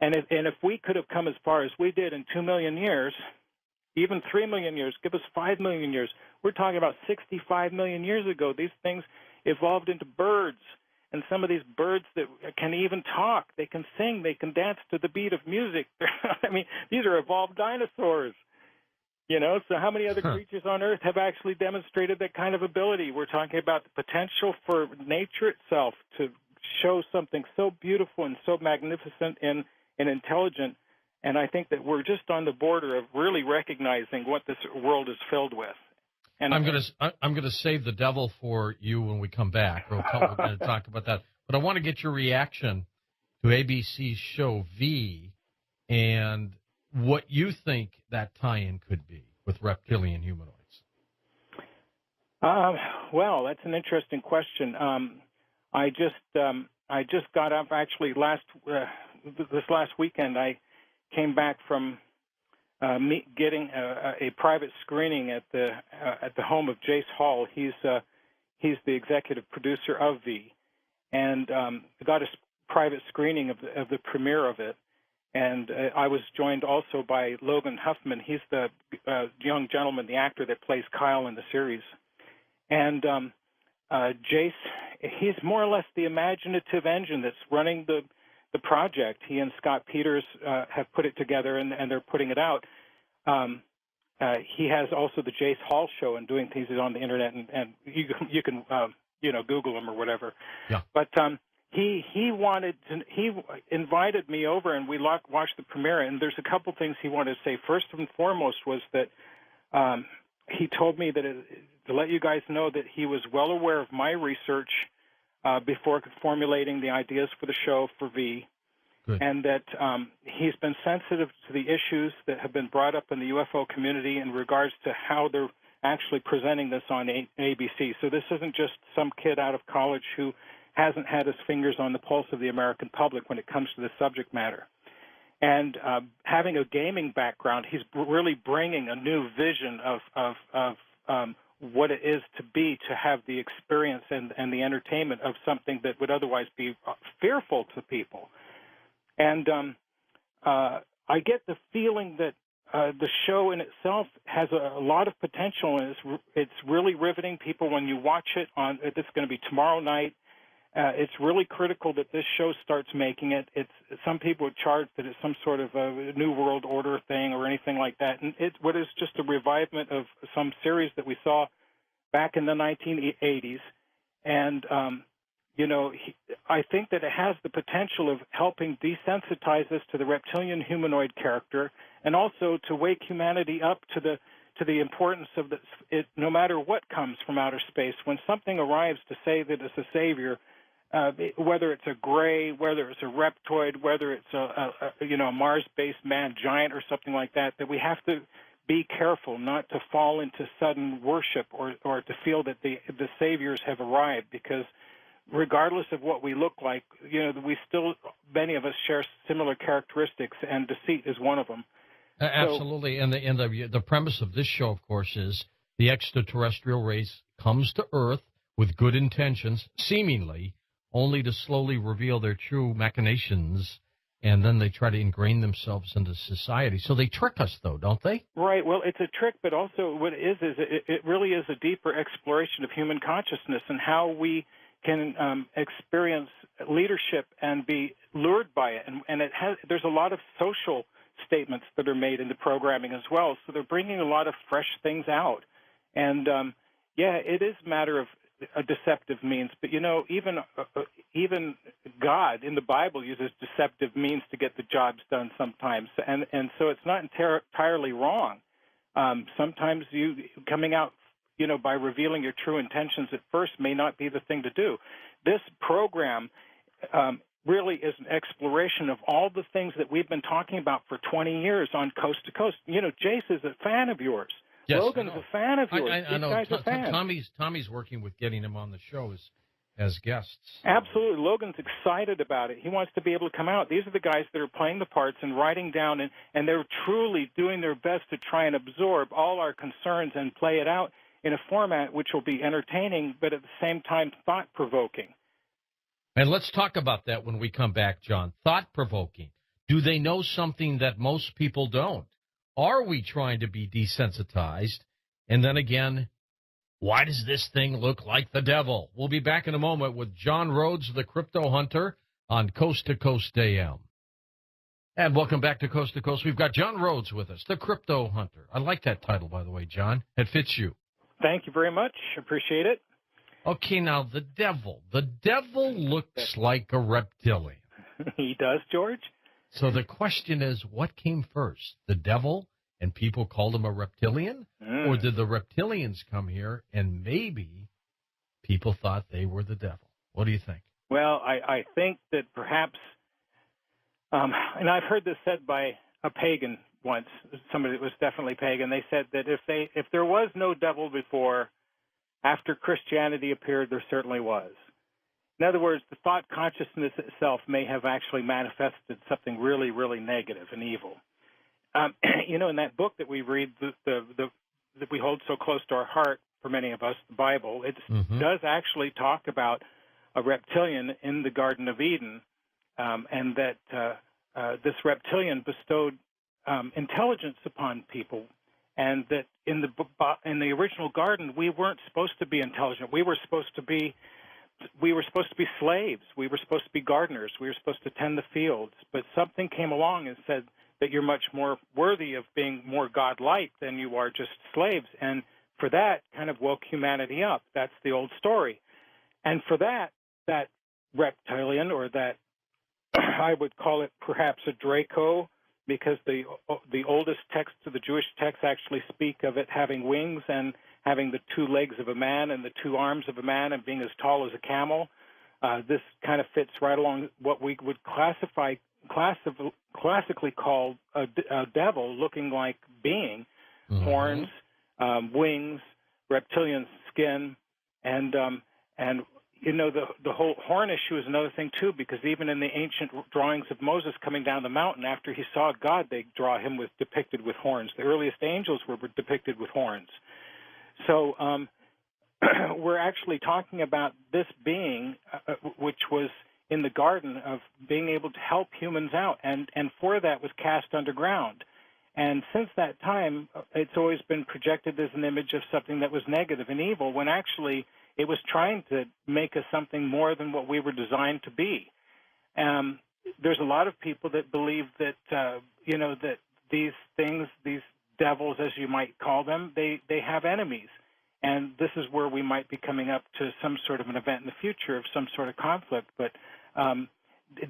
And if we could have come as far as we did in 2 million years, even 3 million years, give us 5 million years. We're talking about 65 million years ago. These things evolved into birds, and some of these birds that can even talk. They can sing. They can dance to the beat of music. I mean, these are evolved dinosaurs. So how many other creatures on Earth have actually demonstrated that kind of ability? We're talking about the potential for nature itself to show something so beautiful and so magnificent and intelligent. And I think that we're just on the border of really recognizing what this world is filled with. And I'm gonna save the devil for you when we come back. We're going to talk about that. But I want to get your reaction to ABC's show V and what you think that tie-in could be with reptilian humanoids. Well, that's an interesting question. I just got up actually this last weekend. I came back from getting a private screening at the home of Jace Hall. He's the executive producer of V, and got a private screening of the premiere of it. And I was joined also by Logan Huffman. He's the young gentleman, the actor that plays Kyle in the series. And Jace, he's more or less the imaginative engine that's running the project. He and Scott Peters have put it together, and they're putting it out. He has also the Jace Hall show and doing things on the internet, and you can Google him or whatever. Yeah. But he invited me over, and we watched the premiere. And there's a couple things he wanted to say. First and foremost was that he told me that to let you guys know that he was well aware of my research before formulating the ideas for the show for V. Good. And that he's been sensitive to the issues that have been brought up in the UFO community in regards to how they're actually presenting this on ABC. So this isn't just some kid out of college who hasn't had his fingers on the pulse of the American public when it comes to the subject matter. And having a gaming background, he's really bringing a new vision of what it is to have the experience and the entertainment of something that would otherwise be fearful to people. And I get the feeling that the show in itself has a lot of potential, and it's really riveting people when you watch it. It's going to be tomorrow night. It's really critical that this show starts making it. Some people would charge that it's some sort of a New World Order thing or anything like that. And it's what is just a revivement of some series that we saw back in the 1980s. And, I think that it has the potential of helping desensitize us to the reptilian humanoid character, and also to wake humanity up to the importance of it. No matter what comes from outer space, when something arrives to say that it's a savior, whether it's a gray, whether it's a reptoid, whether it's a Mars-based man giant or something like that, that we have to be careful not to fall into sudden worship or to feel that the saviors have arrived, because regardless of what we look like, many of us share similar characteristics, and deceit is one of them. Absolutely. So, and the premise of this show, of course, is the extraterrestrial race comes to Earth with good intentions, seemingly, only to slowly reveal their true machinations, and then they try to ingrain themselves into society. So they trick us, though, don't they? Right. Well, it's a trick, but also what it is it really is a deeper exploration of human consciousness and how we can experience leadership and be lured by it. And there's a lot of social statements that are made in the programming as well. So they're bringing a lot of fresh things out. And, it is a matter of a deceptive means. But, even God in the Bible uses deceptive means to get the jobs done sometimes. And so it's not entirely wrong. Sometimes you coming out, by revealing your true intentions at first may not be the thing to do. This program really is an exploration of all the things that we've been talking about for 20 years on Coast to Coast. You know, Jace is a fan of yours. Yes, Logan's a fan of yours. I know. These guys are fans. Tommy's working with getting him on the show as guests. Absolutely. Logan's excited about it. He wants to be able to come out. These are the guys that are playing the parts and writing down, and they're truly doing their best to try and absorb all our concerns and play it out in a format which will be entertaining, but at the same time thought-provoking. And let's talk about that when we come back, John. Thought-provoking. Do they know something that most people don't? Are we trying to be desensitized? And then again, why does this thing look like the devil? We'll be back in a moment with John Rhodes, the Crypto Hunter, on Coast to Coast AM. And welcome back to Coast. We've got John Rhodes with us, the Crypto Hunter. I like that title, by the way, John. It fits you. Thank you very much. Appreciate it. Okay, now the devil. The devil looks like a reptilian. He does, George. So the question is, what came first, the devil and people called him a reptilian? Or did the reptilians come here and maybe people thought they were the devil? What do you think? Well, I think that perhaps, and I've heard this said by a pagan once, somebody that was definitely pagan. They said that if there was no devil before, after Christianity appeared, there certainly was. In other words, the thought consciousness itself may have actually manifested something really, really negative and evil. You know, in that book that we read, that we hold so close to our heart for many of us, the Bible, it does actually talk about a reptilian in the Garden of Eden, and that this reptilian bestowed intelligence upon people, and that in the original garden we weren't supposed to be intelligent. We were supposed to be slaves. We were supposed to be gardeners. We were supposed to tend the fields. But something came along and said that you're much more worthy of being more godlike than you are just slaves. And for that, kind of woke humanity up. That's the old story. And for that reptilian, or that I would call it perhaps a Draco, because the oldest texts of the Jewish texts actually speak of it having wings and having the 2 legs of a man and the 2 arms of a man and being as tall as a camel. This kind of fits right along what we would classically call a devil looking like being, horns, wings, reptilian skin, and you know, the whole horn issue is another thing too, because even in the ancient drawings of Moses coming down the mountain after he saw God, they draw him depicted with horns. The earliest angels were depicted with horns. So we're actually talking about this being, which was in the garden, of being able to help humans out, and for that was cast underground. And since that time, it's always been projected as an image of something that was negative and evil, when actually it was trying to make us something more than what we were designed to be. There's a lot of people that believe that, that these things, these devils, as you might call them, they have enemies. And this is where we might be coming up to some sort of an event in the future of some sort of conflict. But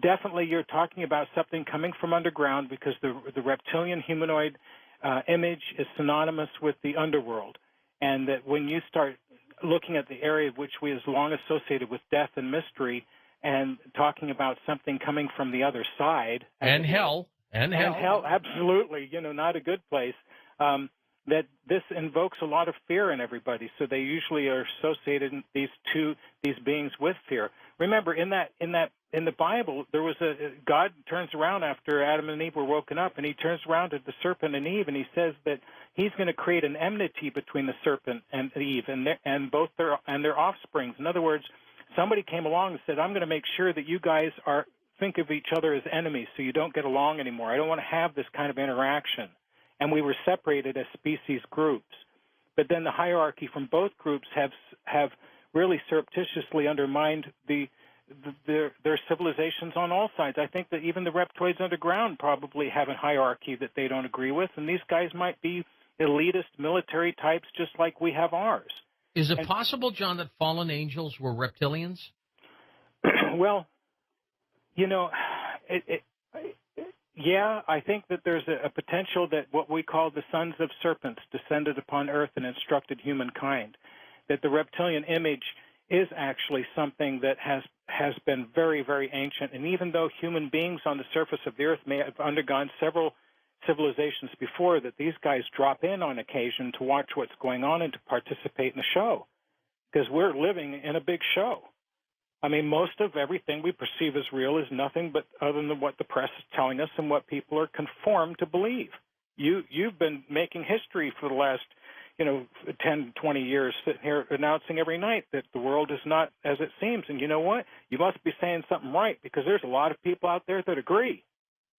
definitely you're talking about something coming from underground, because the reptilian humanoid image is synonymous with the underworld. And that when you start looking at the area which we has long associated with death and mystery, and talking about something coming from the other side. And hell, absolutely, not a good place. That this invokes a lot of fear in everybody, so they usually are associated these beings with fear. Remember, in the Bible, there was God turns around after Adam and Eve were woken up, and he turns around to the serpent and Eve, and he says that he's going to create an enmity between the serpent and Eve and both their offsprings. In other words, somebody came along and said, "I'm going to make sure that you guys think of each other as enemies, so you don't get along anymore. I don't want to have this kind of interaction." And we were separated as species groups. But then the hierarchy from both groups have really surreptitiously undermined their civilizations on all sides. I think that even the reptoids underground probably have a hierarchy that they don't agree with, and these guys might be elitist military types just like we have ours. Is it possible, John, that fallen angels were reptilians? Well, yeah, I think that there's a potential that what we call the sons of serpents descended upon earth and instructed humankind, that the reptilian image is actually something that has has been very, very ancient. And even though human beings on the surface of the earth may have undergone several civilizations before, that these guys drop in on occasion to watch what's going on and to participate in the show, because we're living in a big show. I mean, most of everything we perceive as real is nothing but other than what the press is telling us and what people are conformed to believe. You've been making history for the last 10, 20 years, sitting here announcing every night that the world is not as it seems. And you know what? You must be saying something right, because there's a lot of people out there that agree.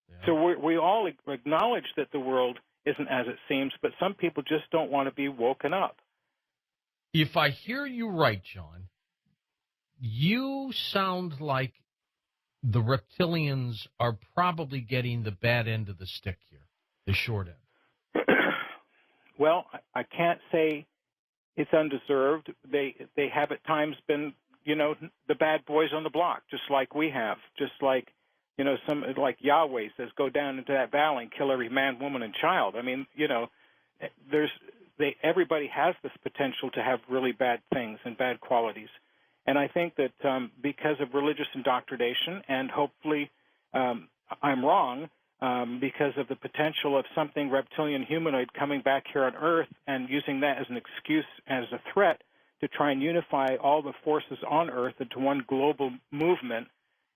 Yeah. So we all acknowledge that the world isn't as it seems, but some people just don't want to be woken up. If I hear you right, John, you sound like the reptilians are probably getting the bad end of the stick here, the short end. Well, I can't say it's undeserved. They have at times been, the bad boys on the block, just like we have, just like, some like Yahweh says, go down into that valley and kill every man, woman, and child. I mean, everybody has this potential to have really bad things and bad qualities. And I think that because of religious indoctrination, and hopefully I'm wrong, because of the potential of something reptilian humanoid coming back here on Earth and using that as an excuse, as a threat, to try and unify all the forces on Earth into one global movement,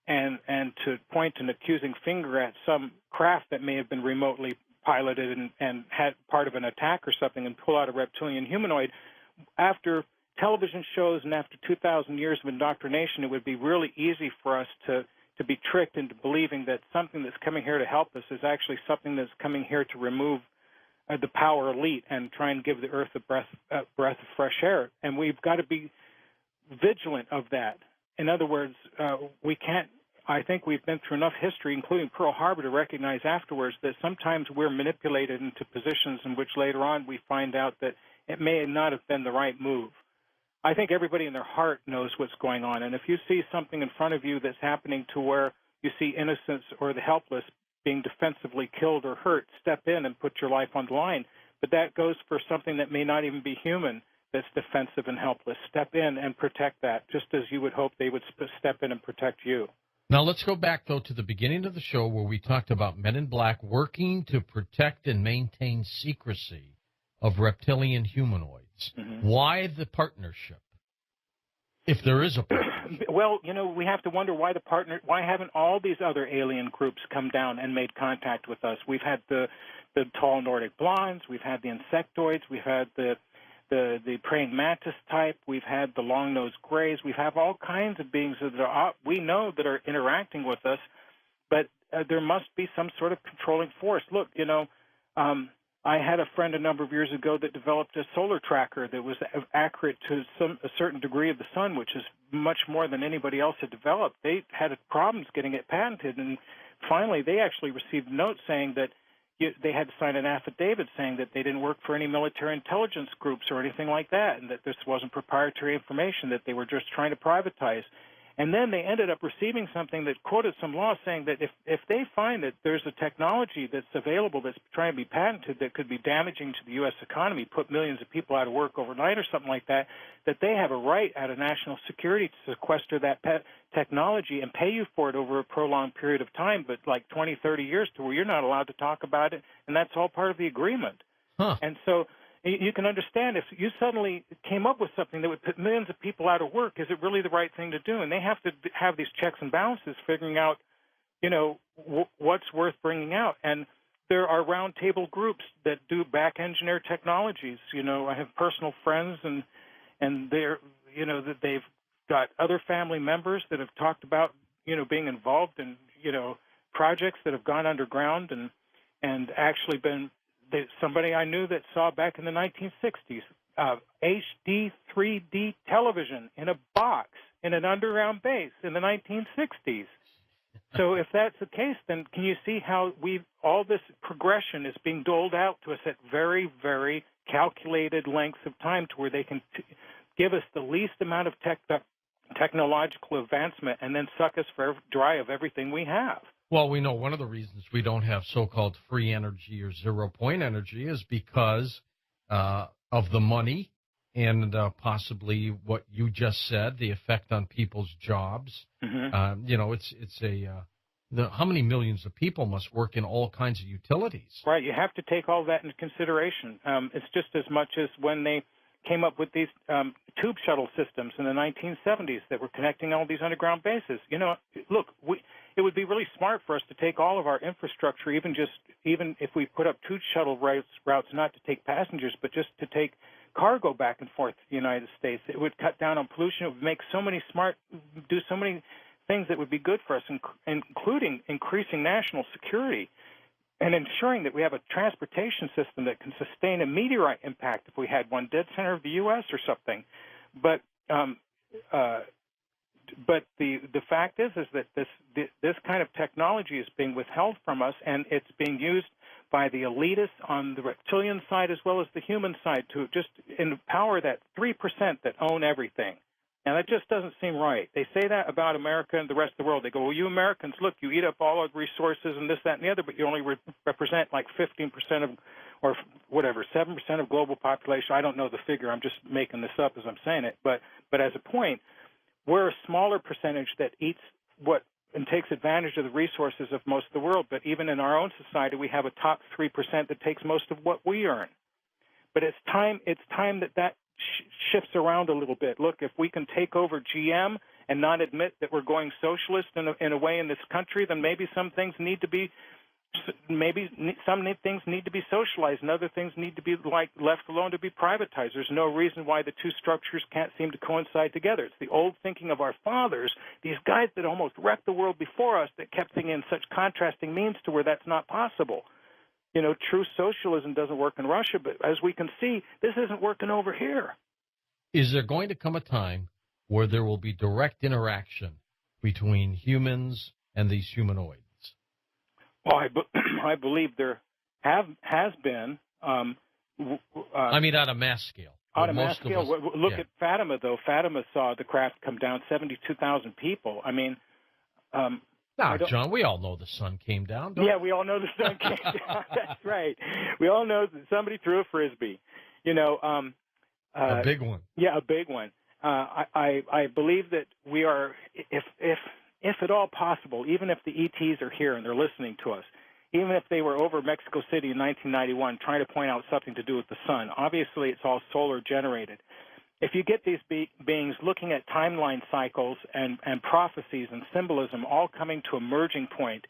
and to point an accusing finger at some craft that may have been remotely piloted and had part of an attack or something, and pull out a reptilian humanoid. After television shows and after 2,000 years of indoctrination, it would be really easy for us to be tricked into believing that something that's coming here to help us is actually something that's coming here to remove the power elite and try and give the earth a breath of fresh air. And we've got to be vigilant of that. In other words, we can't. I think we've been through enough history, including Pearl Harbor, to recognize afterwards that sometimes we're manipulated into positions in which later on we find out that it may not have been the right move. I think everybody in their heart knows what's going on. And if you see something in front of you that's happening to where you see innocents or the helpless being defensively killed or hurt, step in and put your life on the line. But that goes for something that may not even be human that's defensive and helpless. Step in and protect that, just as you would hope they would step in and protect you. Now, let's go back, though, to the beginning of the show where we talked about Men in Black working to protect and maintain secrecy of reptilian humanoids. Mm-hmm. Why the partnership, if there is a partnership? Well, we have to wonder why why haven't all these other alien groups come down and made contact with us? We've had the tall Nordic blondes, we've had the insectoids, we've had the praying mantis type, we've had the long-nosed grays, we have all kinds of beings that we know that are interacting with us, but there must be some sort of controlling force. Look, I had a friend a number of years ago that developed a solar tracker that was accurate to a certain degree of the sun, which is much more than anybody else had developed. They had problems getting it patented, and finally they actually received notes saying that they had to sign an affidavit saying that they didn't work for any military intelligence groups or anything like that, and that this wasn't proprietary information, that they were just trying to privatize. And then they ended up receiving something that quoted some law saying that if they find that there's a technology that's available that's trying to be patented that could be damaging to the U.S. economy, put millions of people out of work overnight or something like that, that they have a right out of national security to sequester that technology and pay you for it over a prolonged period of time, but like 20, 30 years to where you're not allowed to talk about it, and that's all part of the agreement. Huh. And so you can understand if you suddenly came up with something that would put millions of people out of work, is it really the right thing to do? And they have to have these checks and balances, figuring out, what's worth bringing out. And there are roundtable groups that do back engineer technologies. I have personal friends, and they're, that they've got other family members that have talked about, being involved in, projects that have gone underground and actually been. Somebody I knew that saw back in the 1960s HD 3D television in a box in an underground base in the 1960s. So if that's the case, then can you see how all this progression is being doled out to us at very, very calculated lengths of time to where they can give us the least amount of technological advancement and then suck us dry of everything we have? Well, we know one of the reasons we don't have so-called free energy or zero-point energy is because of the money and possibly what you just said, the effect on people's jobs. You know, it's how many millions of people must work in all kinds of utilities? Right. You have to take all that into consideration. It's just as much as when they came up with these tube shuttle systems in the 1970s that were connecting all these underground bases. You know, look, it would be really smart for us to take all of our infrastructure, even if we put up tube shuttle routes not to take passengers, but just to take cargo back and forth to the United States. It would cut down on pollution. It would make do so many things that would be good for us, including increasing national security and ensuring that we have a transportation system that can sustain a meteorite impact if we had one dead center of the U.S. or something. But the fact is that this kind of technology is being withheld from us, and it's being used by the elitists on the reptilian side as well as the human side to just empower that 3% that own everything. And that just doesn't seem right. They say that about America and the rest of the world. They go, well, you Americans, look, you eat up all our resources and this, that, and the other, but you only represent like 15% of, or whatever, 7% of global population. I don't know the figure. I'm just making this up as I'm saying it. But as a point, we're a smaller percentage that eats what and takes advantage of the resources of most of the world. But even in our own society, we have a top 3% that takes most of what we earn. But it's time that shifts around a little bit. Look, if we can take over GM and not admit that we're going socialist in a way in this country, then maybe some things need to be socialized and other things need to be left alone to be privatized. There's no reason why the two structures can't seem to coincide together. It's the old thinking of our fathers, these guys that almost wrecked the world before us, that kept thinking in such contrasting means to where that's not possible. You know, true socialism doesn't work in Russia, but as we can see, this isn't working over here. Is there going to come a time where there will be direct interaction between humans and these humanoids? Well, I believe there has been. I mean, on a mass scale. On a mass scale. Look at Fatima, though. Fatima saw the craft come down, 72,000 people. I mean... John, we all know the sun came down. Yeah, we all know the sun came down. That's right. We all know that somebody threw a Frisbee. You know, a big one. Yeah, a big one. I believe that we are, if at all possible, even if the ETs are here and they're listening to us, even if they were over Mexico City in 1991 trying to point out something to do with the sun, obviously it's all solar generated. If you get these beings looking at timeline cycles and prophecies and symbolism all coming to a merging point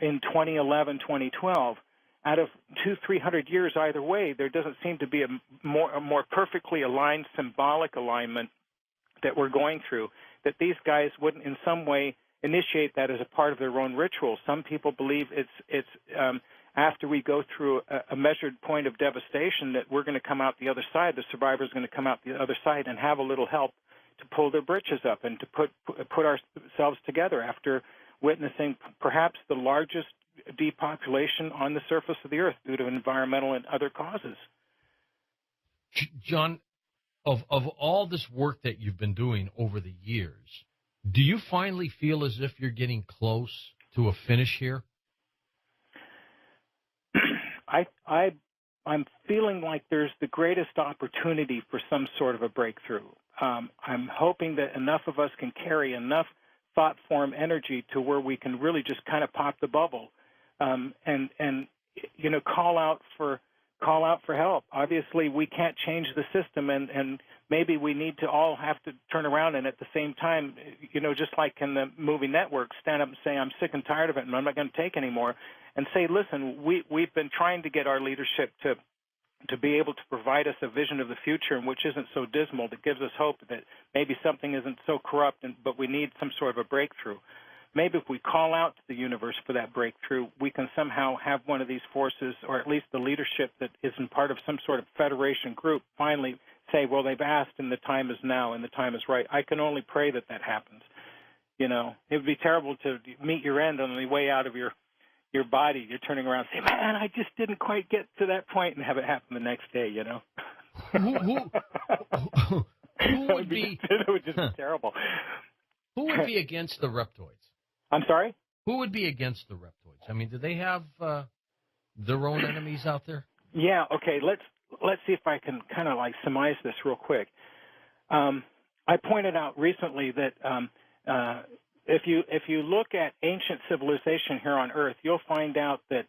in 2011, 2012, out of 200-300 years either way, there doesn't seem to be a more perfectly aligned symbolic alignment that we're going through, that these guys wouldn't in some way initiate that as a part of their own ritual. Some people believe it's after we go through a measured point of devastation that we're going to come out the other side, the survivors are going to come out the other side and have a little help to pull their britches up and to put ourselves together after witnessing perhaps the largest depopulation on the surface of the earth due to environmental and other causes. John, of all this work that you've been doing over the years, do you finally feel as if you're getting close to a finish here? I'm feeling like there's the greatest opportunity for some sort of a breakthrough. I'm hoping that enough of us can carry enough thought form energy to where we can really just kind of pop the bubble and you know, call out for help. Obviously, we can't change the system, and maybe we need to all have to turn around and at the same time, you know, just like in the movie Network, stand up and say, I'm sick and tired of it and I'm not going to take anymore, and say, listen, we've been trying to get our leadership to be able to provide us a vision of the future which isn't so dismal, that gives us hope that maybe something isn't so corrupt, but we need some sort of a breakthrough. Maybe if we call out to the universe for that breakthrough, we can somehow have one of these forces, or at least the leadership that isn't part of some sort of federation group, finally say, well, they've asked and the time is now and the time is right. I can only pray that happens. You know, it would be terrible to meet your end on the way out of your body. You're turning around and say, man, I just didn't quite get to that point, and have it happen the next day, you know. Who would be... It would just be terrible. Who would be against the reptoids? I'm sorry? Who would be against the reptoids? I mean, do they have their own enemies out there? Yeah, okay, let's see if I can kind of like surmise this real quick. I pointed out recently that if you look at ancient civilization here on Earth, you'll find out that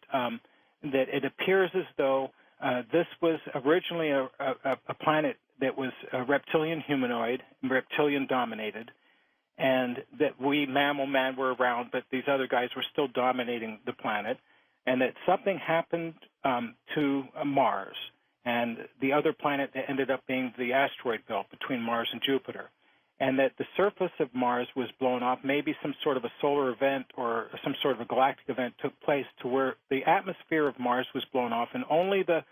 that it appears as though this was originally a planet that was reptilian humanoid, reptilian dominated, and that we mammal man were around, but these other guys were still dominating the planet, and that something happened to Mars, and the other planet that ended up being the asteroid belt between Mars and Jupiter, and that the surface of Mars was blown off. Maybe some sort of a solar event or some sort of a galactic event took place to where the atmosphere of Mars was blown off, and only the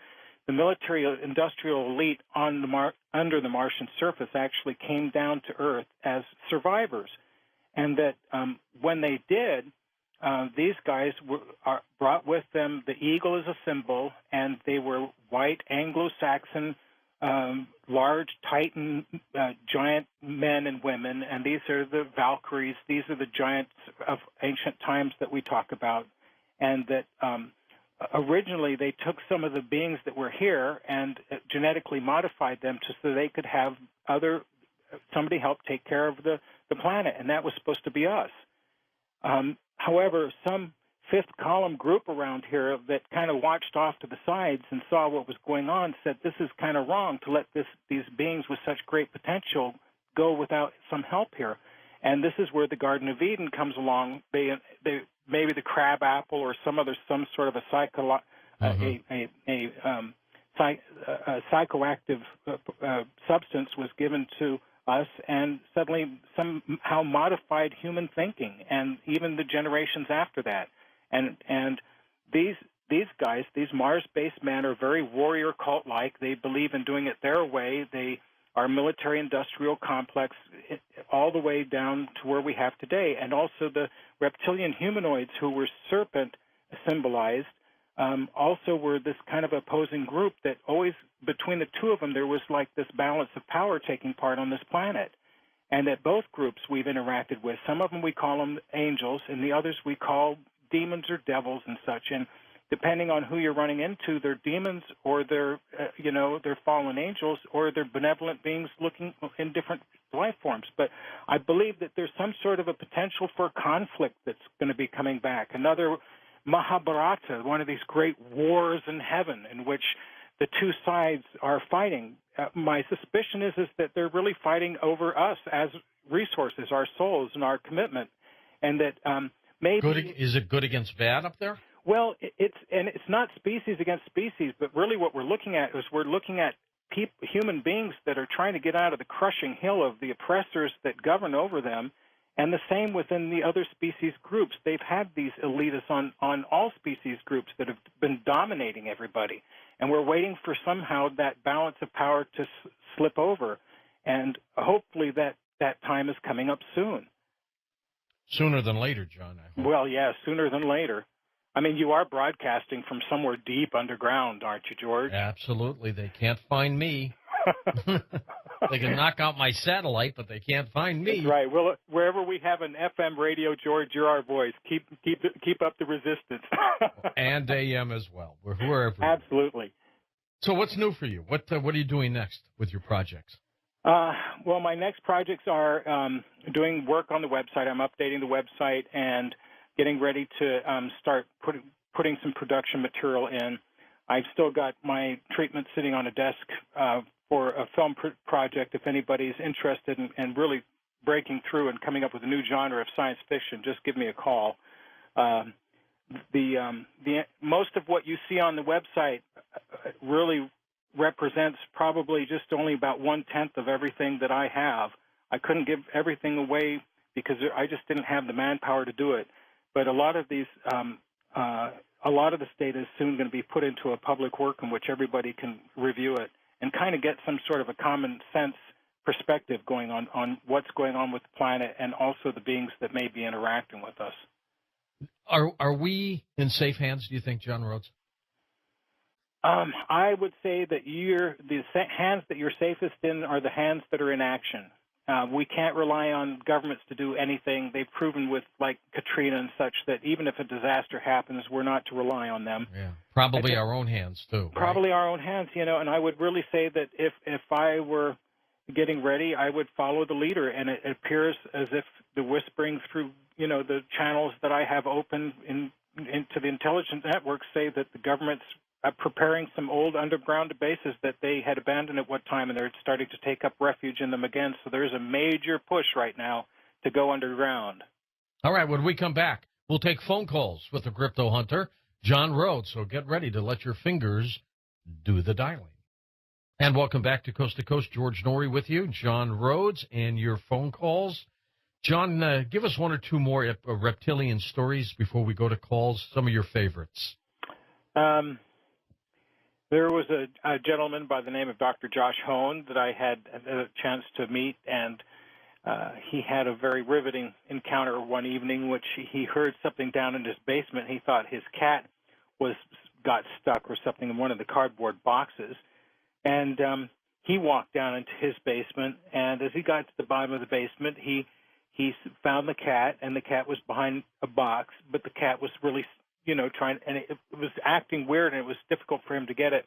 military industrial elite on the under the Martian surface actually came down to Earth as survivors, and that when they did, these guys brought with them the eagle as a symbol, and they were white Anglo-Saxon, large Titan, giant men and women, and these are the Valkyries. These are the giants of ancient times that we talk about, and that originally they took some of the beings that were here and genetically modified them so they could have somebody help take care of the planet, and that was supposed to be us. However, some fifth column group around here that kind of watched off to the sides and saw what was going on said this is kind of wrong to let these beings with such great potential go without some help here. And this is where the Garden of Eden comes along. They maybe the crab apple or some sort of a psychoactive substance was given to us, and suddenly somehow modified human thinking, and even the generations after that. And these guys, these Mars-based men, are very warrior cult-like. They believe in doing it their way. They are military-industrial complex all the way down to where we have today. And also the reptilian humanoids, who were serpent symbolized, also were this kind of opposing group that always, between the two of them, there was like this balance of power taking part on this planet. And that both groups we've interacted with, some of them we call them angels, and the others we call demons or devils and such. And depending on who you're running into, they're demons or they're fallen angels, or they're benevolent beings looking in different life forms. But I believe that there's some sort of a potential for conflict that's going to be coming back. Another Mahabharata, one of these great wars in heaven in which the two sides are fighting. My suspicion is that they're really fighting over us as resources, our souls and our commitment, and that maybe is it good against bad up there? Well, it's not species against species, but really what we're looking at is human beings that are trying to get out of the crushing hill of the oppressors that govern over them, and the same within the other species groups. They've had these elitists on all species groups that have been dominating everybody, and we're waiting for somehow that balance of power to slip over, and hopefully that time is coming up soon. Sooner than later, John, I hope. Well, yeah, sooner than later. I mean, you are broadcasting from somewhere deep underground, aren't you, George? Absolutely. They can't find me. They can knock out my satellite, but they can't find me. That's right. Well, wherever we have an FM radio, George, you're our voice. Keep up the resistance. And AM as well. Wherever. Absolutely. So what's new for you? What are you doing next with your projects? Well, my next projects are doing work on the website. I'm updating the website and getting ready to start putting some production material in. I've still got my treatment sitting on a desk for a film project. If anybody's interested in really breaking through and coming up with a new genre of science fiction, just give me a call. Most of what you see on the website really represents probably just only about 1/10 of everything that I have. I couldn't give everything away because I just didn't have the manpower to do it. But a lot of these, a lot of this data is soon going to be put into a public work in which everybody can review it and kind of get some sort of a common sense perspective going on what's going on with the planet and also the beings that may be interacting with us. Are we in safe hands, do you think, John Rhodes? I would say that the hands that you're safest in are the hands that are in action. We can't rely on governments to do anything. They've proven with, like, Katrina and such, that even if a disaster happens, we're not to rely on them. Yeah, probably our own hands, too. Probably right? our own hands, and I would really say that if I were getting ready, I would follow the leader, and it appears as if the whispering through, the channels that I have open into the intelligence networks say that the government's preparing some old underground bases that they had abandoned at one time, and they're starting to take up refuge in them again. So there's a major push right now to go underground. All right, when we come back, we'll take phone calls with the crypto hunter, John Rhodes. So get ready to let your fingers do the dialing. And welcome back to Coast, George Norrie with you, John Rhodes, and your phone calls. John, give us one or two more reptilian stories before we go to calls, some of your favorites. There was a gentleman by the name of Dr. Josh Hone that I had a chance to meet, and he had a very riveting encounter one evening, which he heard something down in his basement. He thought his cat got stuck or something in one of the cardboard boxes, and he walked down into his basement, and as he got to the bottom of the basement, he found the cat, and the cat was behind a box, but the cat was really trying, and it was acting weird, and it was difficult for him to get it.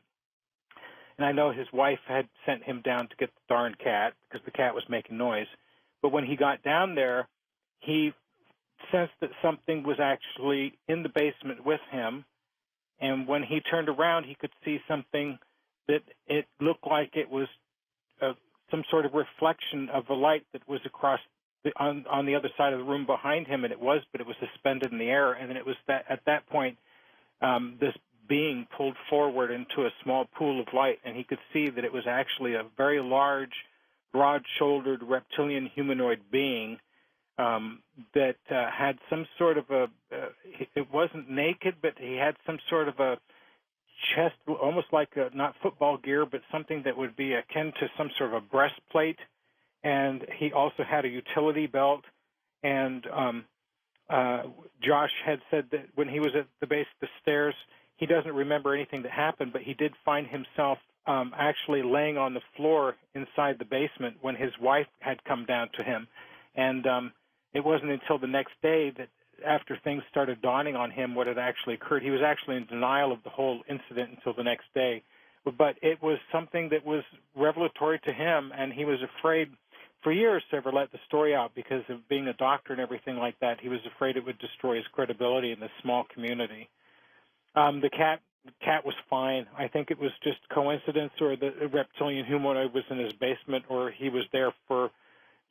And I know his wife had sent him down to get the darn cat because the cat was making noise. But when he got down there, he sensed that something was actually in the basement with him. And when he turned around, he could see something that it looked like it was some sort of reflection of a light that was across on the other side of the room behind him, and it was suspended in the air. And then it was at that point, this being pulled forward into a small pool of light, and he could see that it was actually a very large, broad-shouldered reptilian humanoid being that had some sort of it wasn't naked, but he had some sort of a chest, almost like not football gear, but something that would be akin to some sort of a breastplate. And he also had a utility belt. And Josh had said that when he was at the base of the stairs, he doesn't remember anything that happened, but he did find himself actually laying on the floor inside the basement when his wife had come down to him. And it wasn't until the next day that after things started dawning on him what had actually occurred. He was actually in denial of the whole incident until the next day. But it was something that was revelatory to him, and he was afraid for years to ever let the story out because of being a doctor and everything like that. He was afraid it would destroy his credibility in this small community. The cat was fine. I think it was just coincidence, or the reptilian humanoid was in his basement, or he was there for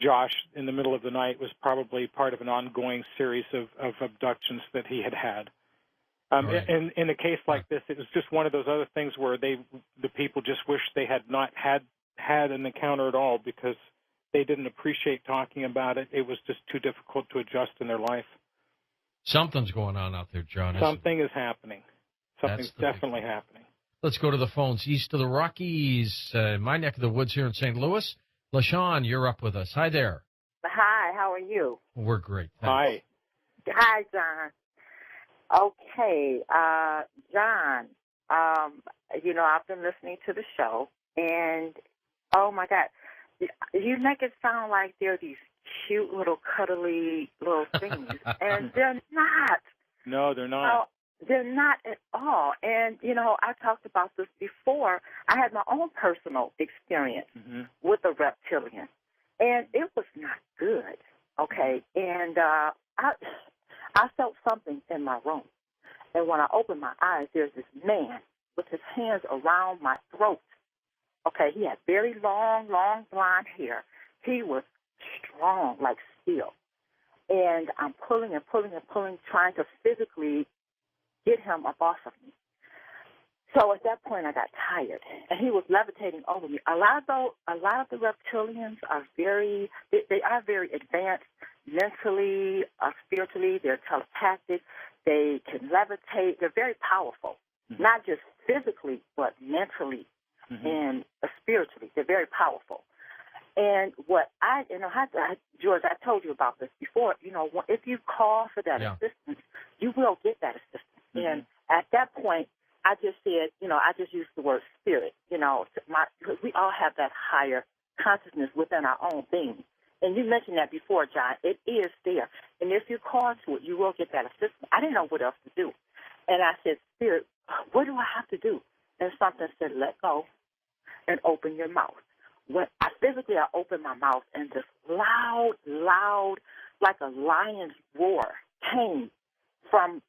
Josh in the middle of the night. It was probably part of an ongoing series of abductions that he had had. Right. In a case like this, it was just one of those other things where the people just wished they had not had an encounter at all because they didn't appreciate talking about it. It was just too difficult to adjust in their life. Something's going on out there, John. Something is happening. Something's definitely happening. Let's go to the phones east of the Rockies. My neck of the woods here in St. Louis. LaShawn, you're up with us. Hi there. Hi, how are you? We're great. Thanks. Hi. Hi, John. Okay, John, I've been listening to the show, and, oh, my God, you make it sound like they're these cute little cuddly little things, and they're not. No, they're not. No, they're not at all. And, I talked about this before. I had my own personal experience with a reptilian, and it was not good, okay? And I felt something in my room. And when I opened my eyes, there's this man with his hands around my throat. Okay, he had very long blonde hair. He was strong like steel. And I'm pulling and pulling and pulling, trying to physically get him up off of me. So at that point, I got tired, and he was levitating over me. A lot of the reptilians are very advanced mentally, spiritually. They're telepathic. They can levitate. They're very powerful, not just physically, but mentally and spiritually. They're very powerful. And what George, I told you about this before. If you call for that assistance, you will get that assistance. And at that point, I just said, I just used the word spirit. We all have that higher consciousness within our own being. And you mentioned that before, John. It is there. And if you call to it, you will get that assistance. I didn't know what else to do. And I said, Spirit, what do I have to do? And something said, let go and open your mouth. When I opened my mouth, and this loud, like a lion's roar came from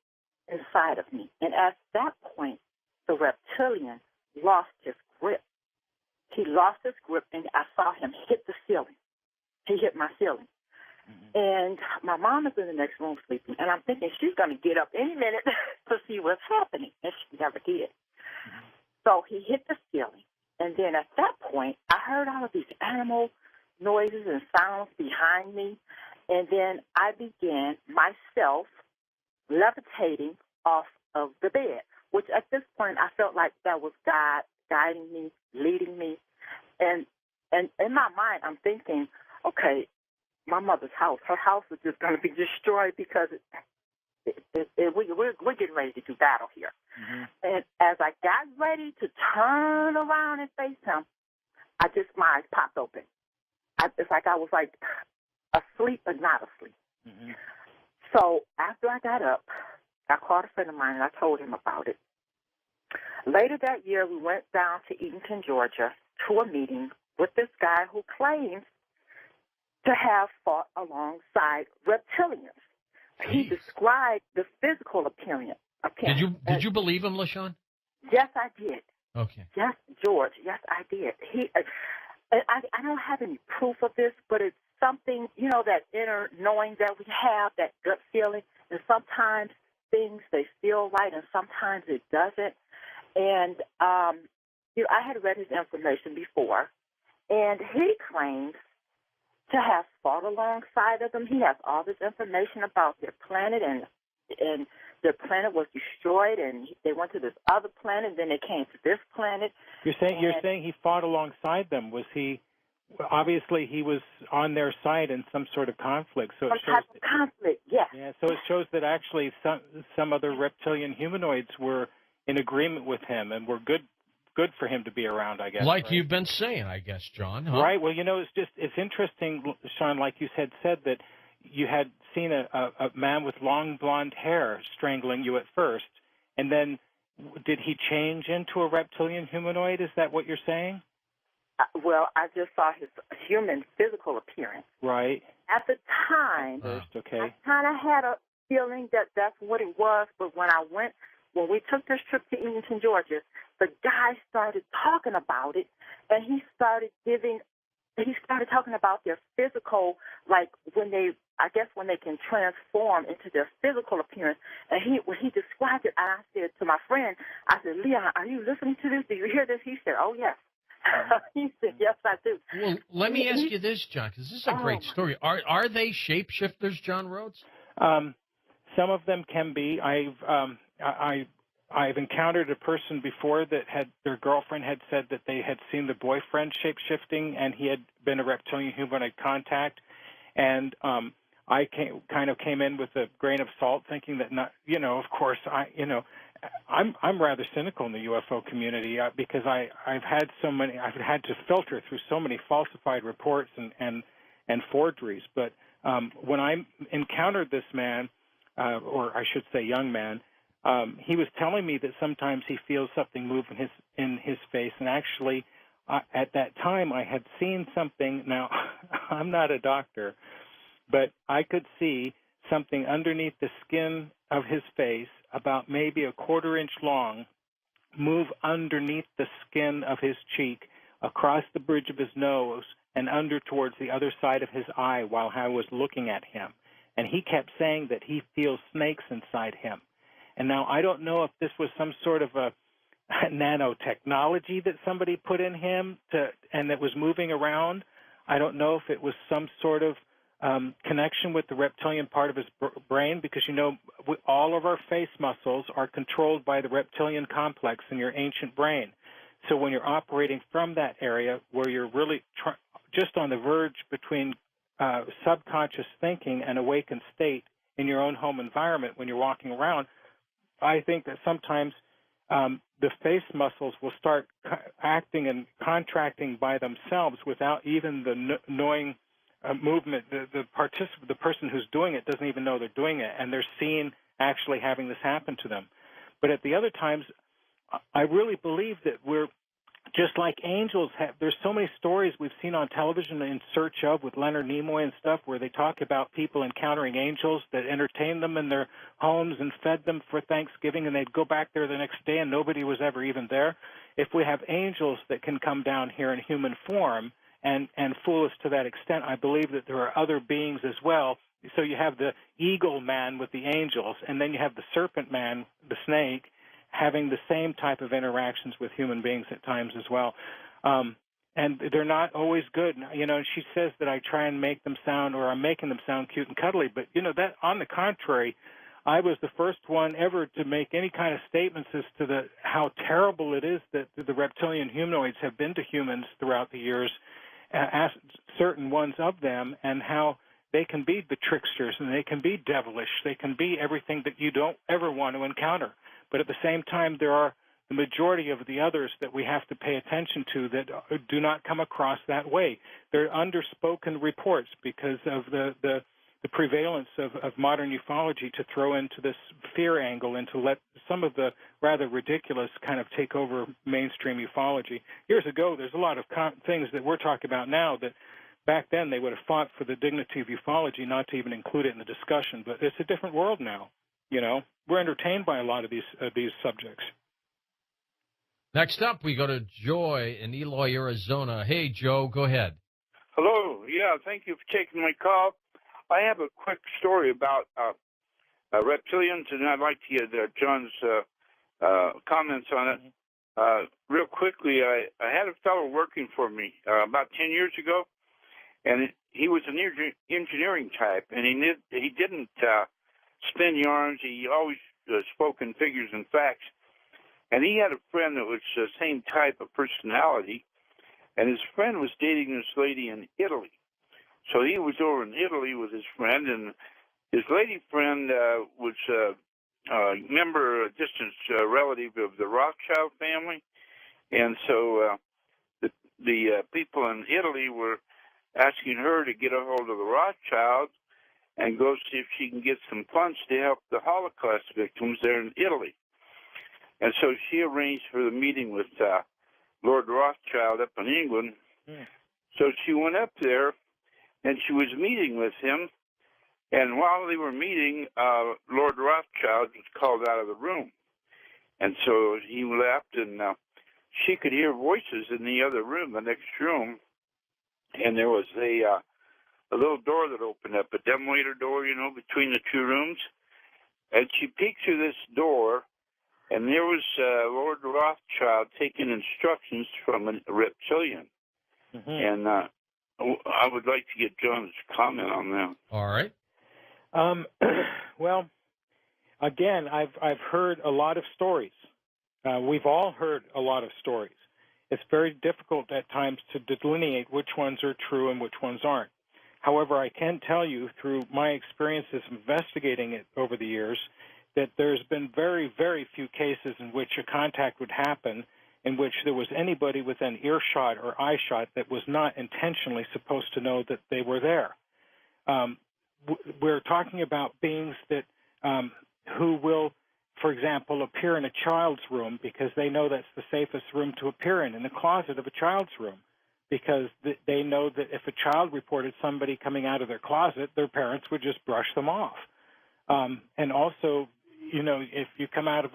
inside of me. And at that point, the reptilian lost his grip. He lost his grip, and I saw him hit the ceiling. He hit my ceiling. Mm-hmm. And my mom is in the next room sleeping, and I'm thinking she's going to get up any minute to see what's happening, and she never did. Mm-hmm. So he hit the ceiling, and then at that point, I heard all of these animal noises and sounds behind me, and then I began myself levitating off of the bed, which at this point I felt like that was God guiding me, leading me. And in my mind, I'm thinking, okay, my mother's house, her house is just going to be destroyed because we're getting ready to do battle here. Mm-hmm. And as I got ready to turn around and face him, my eyes popped open. It's like I was like asleep but not asleep. Mm-hmm. So after I got up, I called a friend of mine and I told him about it. Later that year, we went down to Eatonton, Georgia, to a meeting with this guy who claims to have fought alongside reptilians. Jeez. He described the physical appearance. Did you believe him, LaShawn? Yes, I did. Okay. Yes, George. Yes, I did. I don't have any proof of this, but it's something, that inner knowing that we have, that gut feeling, and sometimes things, they feel right, and sometimes it doesn't. And, I had read his information before, and he claims to have fought alongside of them. He has all this information about their planet, and their planet was destroyed, and they went to this other planet, then they came to this planet. You're saying he fought alongside them. Was he? Obviously, he was on their side in some sort of conflict. So some type of conflict, yes. Yeah. So it shows that actually some other reptilian humanoids were in agreement with him and were good for him to be around, I guess. Like right? You've been saying, I guess, John. Huh? Right. Well, it's interesting, Sean, like you said that you had seen a man with long blonde hair strangling you at first, and then did he change into a reptilian humanoid? Is that what you're saying? Well, I just saw his human physical appearance. Right. At the time, okay. I kind of had a feeling that that's what it was, but when we took this trip to Eatonton, Georgia, the guy started talking about it, and he started talking about their physical, like when they can transform into their physical appearance. And when he described it, I said to my friend, I said, Leon, are you listening to this? Do you hear this? He said, oh, yes. He said, yes, I do. Well, let me ask you this, John, because this is a great story. Are they shapeshifters, John Rhodes? Some of them can be. I've encountered a person before that their girlfriend had said that they had seen the boyfriend shape-shifting, and he had been a reptilian humanoid contact. And I came in with a grain of salt, thinking that of course, I'm rather cynical in the UFO community because I've had to filter through so many falsified reports and forgeries. But when I encountered this man, or I should say young man, he was telling me that sometimes he feels something move in his face, and actually at that time I had seen something. Now, I'm not a doctor, but I could see something underneath the skin of his face, about maybe a quarter-inch long, move underneath the skin of his cheek, across the bridge of his nose, and under towards the other side of his eye while I was looking at him. And he kept saying that he feels snakes inside him. And now I don't know if this was some sort of a nanotechnology that somebody put in him and that was moving around. I don't know if it was some sort of connection with the reptilian part of his brain, because all of our face muscles are controlled by the reptilian complex in your ancient brain. So when you're operating from that area where you're really just on the verge between subconscious thinking and awakened state in your own home environment when you're walking around, I think that sometimes the face muscles will start acting and contracting by themselves without even the knowing movement, the person who's doing it doesn't even know they're doing it, and they're seen actually having this happen to them. But at the other times, I really believe that we're just like angels have. There's so many stories we've seen on television In Search Of with Leonard Nimoy and stuff where they talk about people encountering angels that entertained them in their homes and fed them for Thanksgiving, and they'd go back there the next day and nobody was ever even there. If we have angels that can come down here in human form and fool us to that extent, I believe that there are other beings as well. So you have the eagle man with the angels, and then you have the serpent man, the snake, having the same type of interactions with human beings at times as well. And they're not always good. You know, she says that I try and make them sound, or I'm making them sound cute and cuddly, but, you know, that on the contrary, I was the first one ever to make any kind of statements as to how terrible it is that the reptilian humanoids have been to humans throughout the years, certain ones of them, and how they can be the tricksters and they can be devilish. They can be everything that you don't ever want to encounter. But at the same time, there are the majority of the others that we have to pay attention to that do not come across that way. They're underspoken reports because of the prevalence of modern ufology to throw into this fear angle and to let some of the rather ridiculous kind of take over mainstream ufology. Years ago, there's a lot of things that we're talking about now that back then they would have fought for the dignity of ufology not to even include it in the discussion. But it's a different world now. You know, we're entertained by a lot of these subjects. Next up, we go to Joy in Eloy, Arizona. Hey, Joe, go ahead. Hello. Yeah, thank you for taking my call. I have a quick story about reptilians, and I'd like to get John's comments on it. Real quickly, I had a fellow working for me about 10 years ago, and he was an engineering type, and he didn't spin yarns. He always spoke in figures and facts. And he had a friend that was the same type of personality, and his friend was dating this lady in Italy. So he was over in Italy with his friend, and his lady friend was a member, a distant relative of the Rothschild family. And so the people in Italy were asking her to get a hold of the Rothschilds and go see if she can get some funds to help the Holocaust victims there in Italy. And so she arranged for the meeting with Lord Rothschild up in England. Yeah. So she went up there, and she was meeting with him. And while they were meeting, Lord Rothschild was called out of the room. And so he left, and she could hear voices in the other room, the next room. And there was a little door that opened up, a dumbwaiter door, you know, between the two rooms. And she peeked through this door, and there was Lord Rothschild taking instructions from a reptilian. Mm-hmm. And I would like to get John's comment on that. All right. Well, again, I've heard a lot of stories. We've all heard a lot of stories. It's very difficult at times to delineate which ones are true and which ones aren't. However, I can tell you through my experiences investigating it over the years that there's been very, very few cases in which a contact would happen in which there was anybody within earshot or eyeshot that was not intentionally supposed to know that they were there. We're talking about beings that who will, for example, appear in a child's room because they know that's the safest room to appear in the closet of a child's room, because they know that if a child reported somebody coming out of their closet, their parents would just brush them off. And also, you know, if you come out of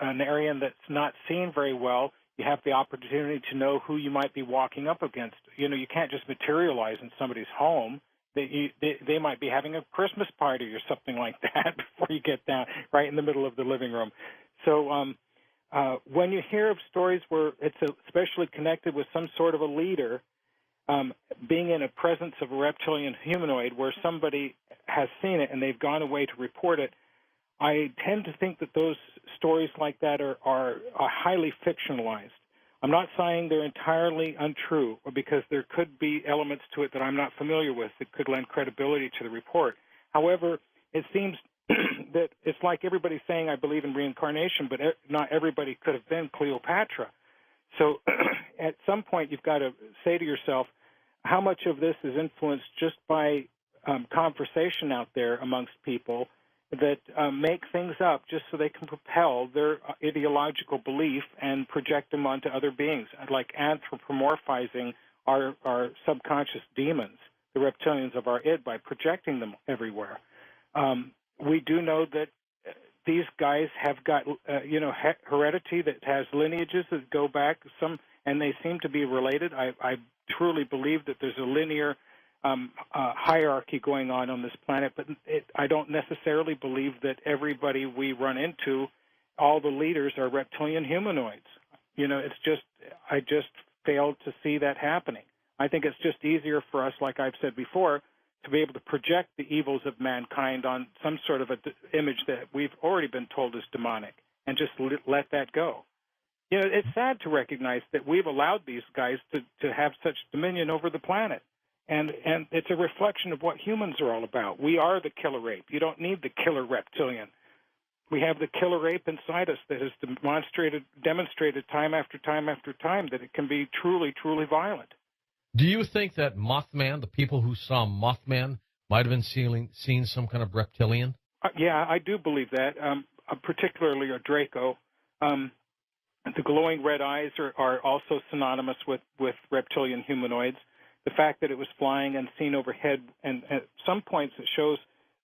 an area that's not seen very well, you have the opportunity to know who you might be walking up against. You know, you can't just materialize in somebody's home. They might be having a Christmas party or something like that before you get down right in the middle of the living room. So when you hear of stories where it's especially connected with some sort of a leader, being in a presence of a reptilian humanoid where somebody has seen it and they've gone away to report it, I tend to think that those stories like that are highly fictionalized. I'm not saying they're entirely untrue, or because there could be elements to it that I'm not familiar with that could lend credibility to the report. However, it seems that it's like everybody saying, I believe in reincarnation, but not everybody could have been Cleopatra. So at some point, you've got to say to yourself, how much of this is influenced just by conversation out there amongst people that make things up just so they can propel their ideological belief and project them onto other beings, like anthropomorphizing our subconscious demons, the reptilians of our id, by projecting them everywhere. We do know that these guys have got, heredity that has lineages that go back some, and they seem to be related. I truly believe that there's a linear hierarchy going on this planet, but I don't necessarily believe that everybody we run into, all the leaders are reptilian humanoids. It's just, I just failed to see that happening. I think it's just easier for us, like I've said before, to be able to project the evils of mankind on some sort of an image that we've already been told is demonic and just let that go. It's sad to recognize that we've allowed these guys to have such dominion over the planet. And it's a reflection of what humans are all about. We are the killer ape. You don't need the killer reptilian. We have the killer ape inside us that has demonstrated time after time after time that it can be truly, truly violent. Do you think that Mothman, the people who saw Mothman, might have been seeing some kind of reptilian? Yeah, I do believe that, particularly a Draco. The glowing red eyes are also synonymous with reptilian humanoids. The fact that it was flying and seen overhead, and at some points it shows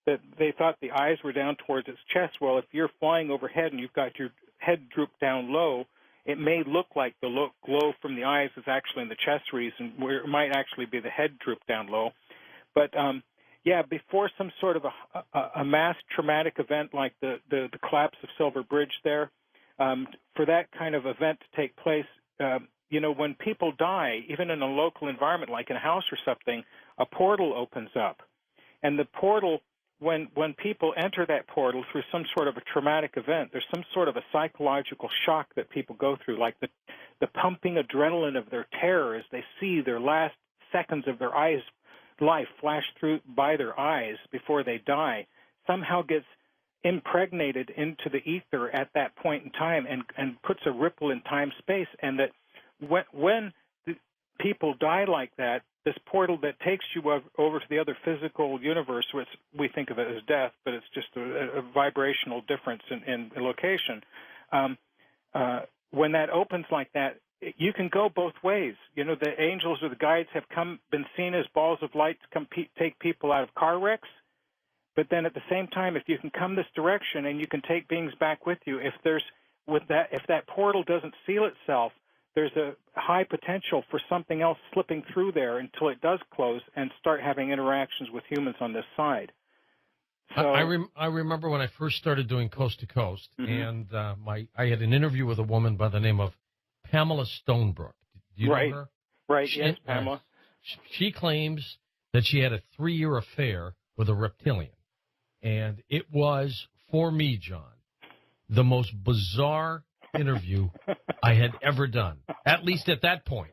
that they thought the eyes were down towards its chest. Well, if you're flying overhead and you've got your head drooped down low, it may look like the glow from the eyes is actually in the chest region, where it might actually be the head drooped down low. But, before some sort of a mass traumatic event like the collapse of Silver Bridge there, for that kind of event to take place, when people die, even in a local environment like in a house or something, a portal opens up. And the portal, when people enter that portal through some sort of a traumatic event, there's some sort of a psychological shock that people go through, like the pumping adrenaline of their terror as they see their last seconds of their life flash through by their eyes before they die, somehow gets impregnated into the ether at that point in time and puts a ripple in time-space, and that when people die like that, this portal that takes you over to the other physical universe, which we think of it as death, but it's just a vibrational difference in location. When that opens like that, you can go both ways. The angels or the guides have been seen as balls of light to take people out of car wrecks. But then at the same time, if you can come this direction and you can take beings back with you, if that portal doesn't seal itself, there's a high potential for something else slipping through there until it does close and start having interactions with humans on this side. So, I remember when I first started doing Coast to Coast, and I had an interview with a woman by the name of Pamela Stonebrook. Do you know her? Right, yes, Pamela. She claims that she had a 3-year affair with a reptilian. And it was, for me, John, the most bizarre interview I had ever done, at least at that point.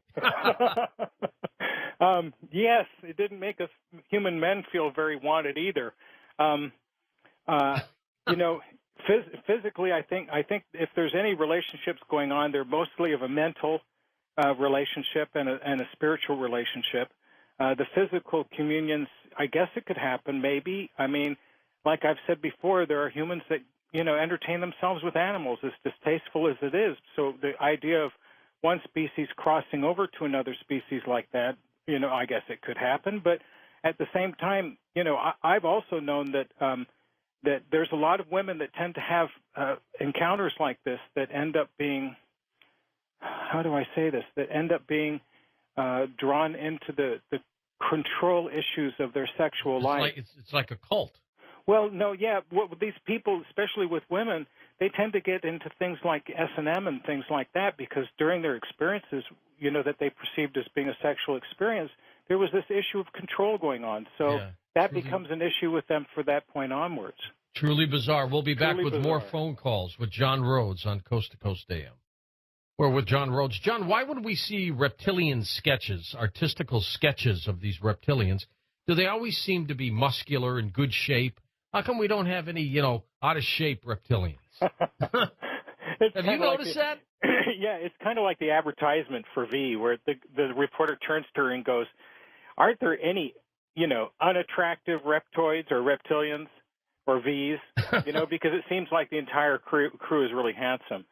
Yes, it didn't make us human men feel very wanted either. Physically, I think if there's any relationships going on, they're mostly of a mental relationship and a spiritual relationship. The physical communions, I guess it could happen, maybe. I mean, like I've said before, there are humans that, entertain themselves with animals, as distasteful as it is. So the idea of one species crossing over to another species like that, I guess it could happen. But at the same time, I've also known that that there's a lot of women that tend to have encounters like this that end up being, how do I say this, that end up being drawn into the control issues of their sexual life. It's like a cult. Well, no, yeah. These people, especially with women, they tend to get into things like S&M and things like that because during their experiences, that they perceived as being a sexual experience, there was this issue of control going on. So that becomes an issue with them for that point onwards. Truly bizarre. We'll be back with more phone calls with John Rhodes on Coast to Coast AM. We're with John Rhodes. John, why would we see reptilian sketches, artistical sketches of these reptilians? Do they always seem to be muscular and good shape? How come we don't have any, out-of-shape reptilians? Have you noticed that? Yeah, it's kind of like the advertisement for V, where the reporter turns to her and goes, aren't there any, unattractive reptoids or reptilians or Vs, because it seems like the entire crew is really handsome.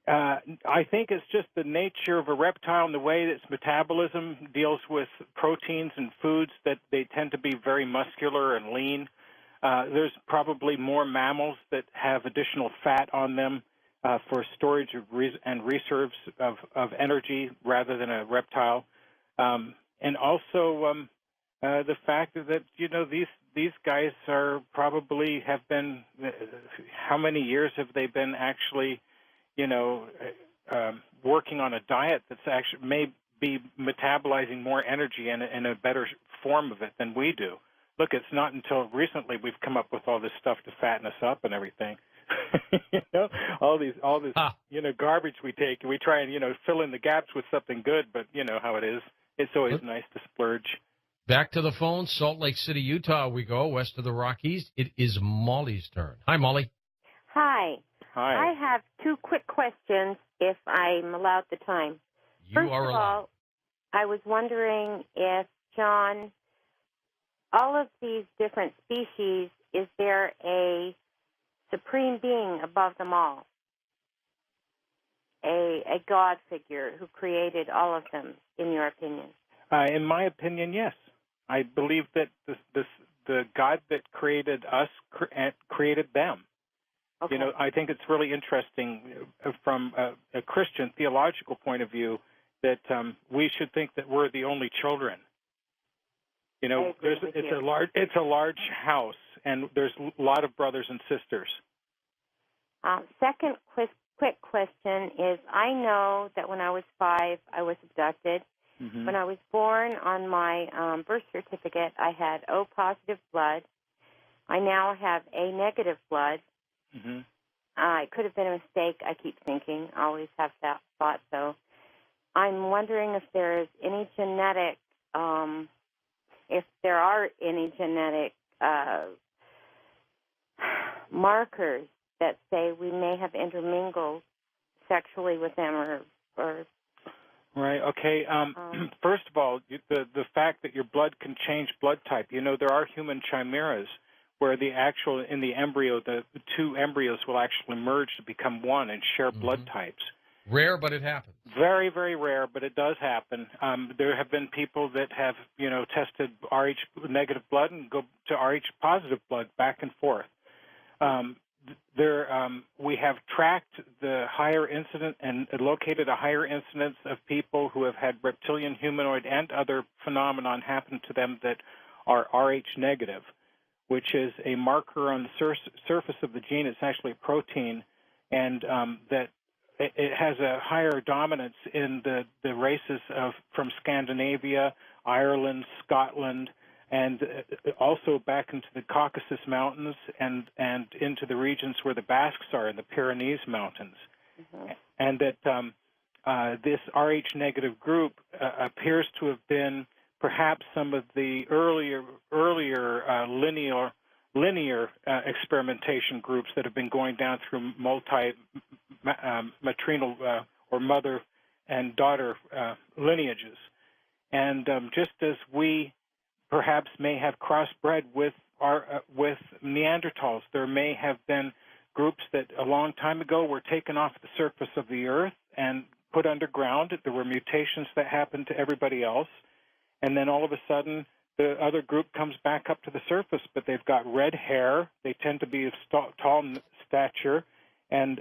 I think it's just the nature of a reptile and the way its metabolism deals with proteins and foods that they tend to be very muscular and lean. There's probably more mammals that have additional fat on them for storage and reserves of energy rather than a reptile. And also the fact that, these guys are probably have been, how many years have they been actually, working on a diet that's actually may be metabolizing more energy and a better form of it than we do. Look, it's not until recently we've come up with all this stuff to fatten us up and everything. all this garbage we take, and we try and, fill in the gaps with something good, but you know how it is. It's always nice to splurge. Back to the phone, Salt Lake City, Utah we go, west of the Rockies. It is Molly's turn. Hi, Molly. Hi. Hi. I have two quick questions, if I'm allowed the time. You are allowed. First of all, I was wondering if, John, all of these different species, is there a supreme being above them all? A God figure who created all of them, in your opinion? In my opinion, yes. I believe that the God that created us created them. Okay. I think it's really interesting from a Christian theological point of view that we should think that we're the only children. It's a large house, and there's a lot of brothers and sisters. Second quick question is, I know that when I was 5, I was abducted. Mm-hmm. When I was born, on my birth certificate, I had O positive blood. I now have A negative blood. Mm-hmm. It could have been a mistake, I keep thinking. I always have that thought, though. I'm wondering if there is any genetic, if there are any genetic markers that say we may have intermingled sexually with them or Right. Okay. First of all, the fact that your blood can change blood type. There are human chimeras where in the embryo, the two embryos will actually merge to become one and share blood types. Rare, but it happens. Very, very rare, but it does happen. There have been people that have, tested Rh negative blood and go to Rh positive blood back and forth. We have tracked the higher incident and located a higher incidence of people who have had reptilian, humanoid, and other phenomenon happen to them that are Rh negative, which is a marker on the surface of the gene. It's actually a protein, and that it has a higher dominance in the races from Scandinavia, Ireland, Scotland, and also back into the Caucasus Mountains and into the regions where the Basques are in the Pyrenees Mountains. Mm-hmm. And that this Rh negative group appears to have been perhaps some of the earlier linear experimentation groups that have been going down through maternal or mother and daughter lineages. And just as we perhaps may have crossbred with Neanderthals, there may have been groups that a long time ago were taken off the surface of the earth and put underground. There were mutations that happened to everybody else, and then all of a sudden the other group comes back up to the surface, but they've got red hair. They tend to be of tall stature, and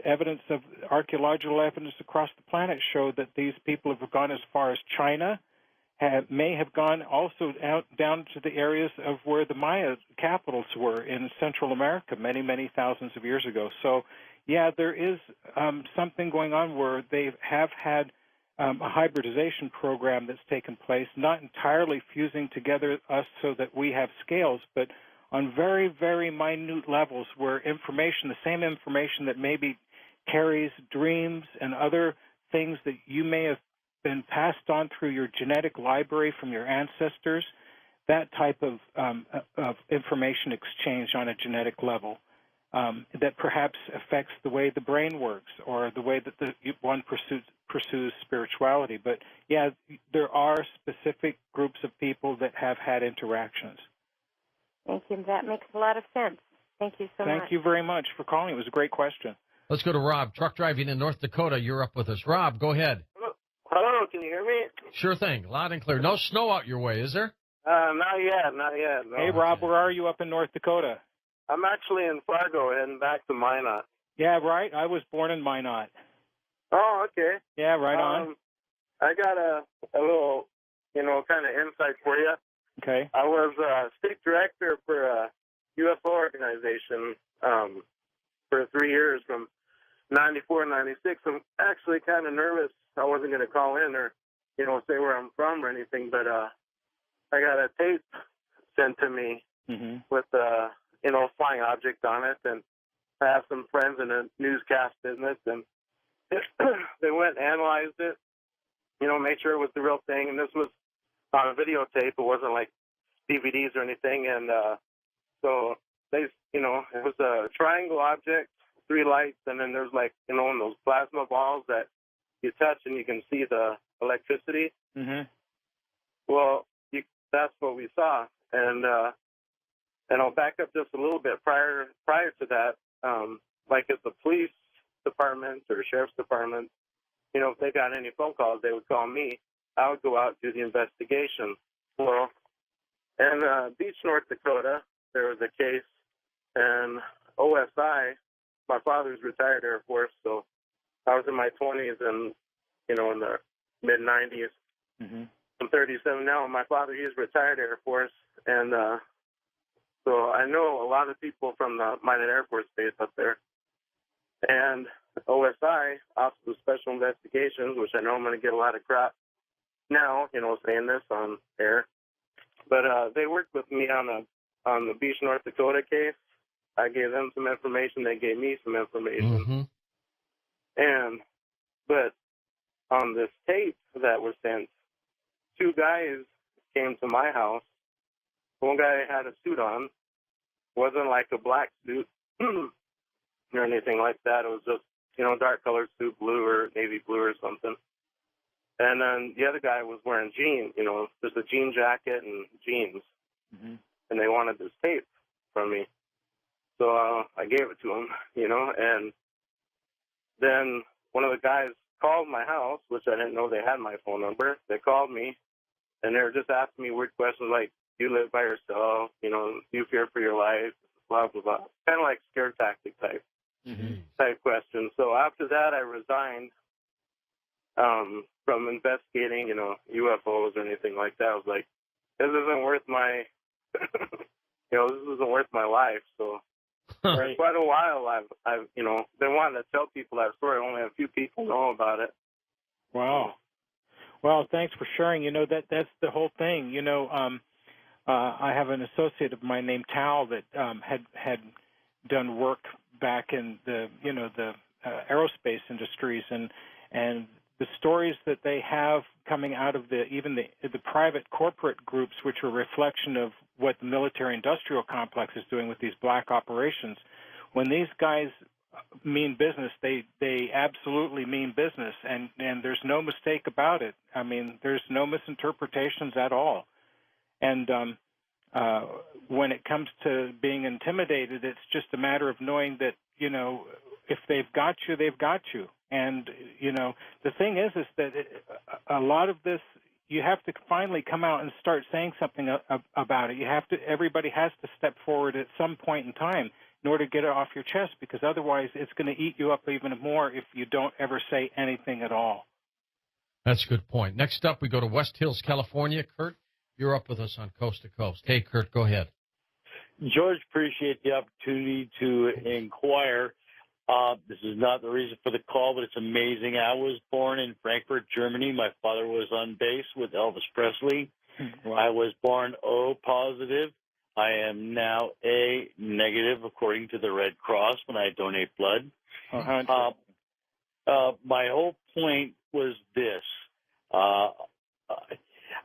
archaeological evidence across the planet show that these people have gone as far as China, may have gone also down to the areas of where the Maya capitals were in Central America many, many thousands of years ago. So, yeah, there is something going on where they have had a hybridization program that's taken place, not entirely fusing together us so that we have scales, but on very, very minute levels where the same information that maybe carries dreams and other things that you may have been passed on through your genetic library from your ancestors, that type of information exchange on a genetic level. that perhaps affects the way the brain works or the way that one pursues spirituality. But, yeah, there are specific groups of people that have had interactions. Thank you. That makes a lot of sense. Thank you so much. Thank you very much for calling. It was a great question. Let's go to Rob, truck driving in North Dakota. You're up with us. Rob, go ahead. Hello, can you hear me? Sure thing, loud and clear. No snow out your way, is there? Not yet. No. Hey, Rob, where are you up in North Dakota? I'm actually in Fargo, heading back to Minot. Yeah, right. I was born in Minot. Oh, okay. Yeah, right on. I got a little, kind of insight for you. Okay. I was state director for a UFO organization for 3 years from 94 to 96. I'm actually kind of nervous. I wasn't going to call in or, say where I'm from or anything, but I got a tape sent to me with, flying object on it, and I have some friends in the newscast business, and they went and analyzed it, made sure it was the real thing, and this was on a videotape. It wasn't like DVDs or anything, and so they, it was a triangle object, 3 lights, and then there's in those plasma balls that you touch and you can see the electricity. Well, that's what we saw, and I'll back up just a little bit. Prior to that, if the police department or sheriff's department, if they got any phone calls, they would call me. I would go out and do the investigation. Well, in Beach, North Dakota, there was a case, and OSI, my father's retired Air Force, so I was in my 20s and, in the mid-90s. I'm 37 now, and my father, he's retired Air Force, and so I know a lot of people from the Minot Air Force Base up there. And OSI, Office of Special Investigations, which I know I'm going to get a lot of crap now, saying this on air. But they worked with me on the Beach, North Dakota case. I gave them some information. They gave me some information. But on this tape that was sent, 2 guys came to my house. One guy had a suit on. Wasn't like a black suit or anything like that. It was just, dark colored suit, blue or navy blue or something. And then the other guy was wearing jeans, just a jean jacket and jeans. And they wanted this tape from me. So I gave it to them, and then one of the guys called my house, which I didn't know they had my phone number. They called me, and they were just asking me weird questions like, do you live by yourself? Do you fear for your life? Blah, blah, blah. Kind of like scare tactic type questions. So after that, I resigned from investigating, UFOs or anything like that. I was like, this isn't worth my, this isn't worth my life. So for quite a while, I've been wanting to tell people that story. Only a few people know about it. Wow. Well, thanks for sharing. That's the whole thing. I have an associate of mine named Tal that had done work back in the aerospace industries, and the stories that they have coming out of even the private corporate groups, which are a reflection of what the military-industrial complex is doing with these black operations. When these guys mean business, they absolutely mean business, and there's no mistake about it. I mean, there's no misinterpretations at all. And when it comes to being intimidated, it's just a matter of knowing that, if they've got you, they've got you. And, the thing is that a lot of this, you have to finally come out and start saying something about it. Everybody has to step forward at some point in time in order to get it off your chest, because otherwise it's going to eat you up even more if you don't ever say anything at all. That's a good point. Next up, we go to West Hills, California. Kurt, you're up with us on Coast to Coast. Hey, Kurt, go ahead. George, appreciate the opportunity to inquire. This is not the reason for the call, but it's amazing. I was born in Frankfurt, Germany. My father was on base with Elvis Presley. Wow. I was born O positive. I am now A negative, according to the Red Cross, when I donate blood. My whole point was this. I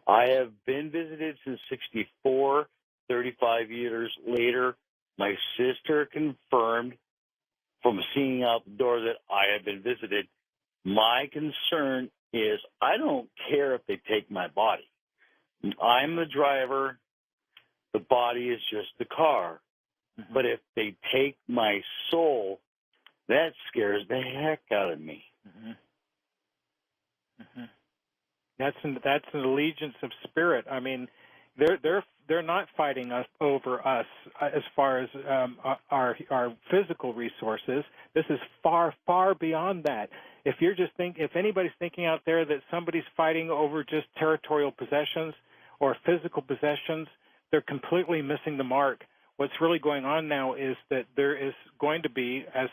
have been visited since 64, 35 years later. my sister confirmed from seeing out the door that I have been visited. My concern is I don't care if they take my body. I'm the driver. The body is just the car. Mm-hmm. But if they take my soul, that scares the heck out of me. Mm-hmm. Mm-hmm. That's an allegiance of spirit. I mean, they're not fighting us over us as far as our physical resources. This is far, far beyond that. If anybody's thinking out there that somebody's fighting over just territorial possessions or physical possessions, they're completely missing the mark. What's really going on now is that there is going to be, as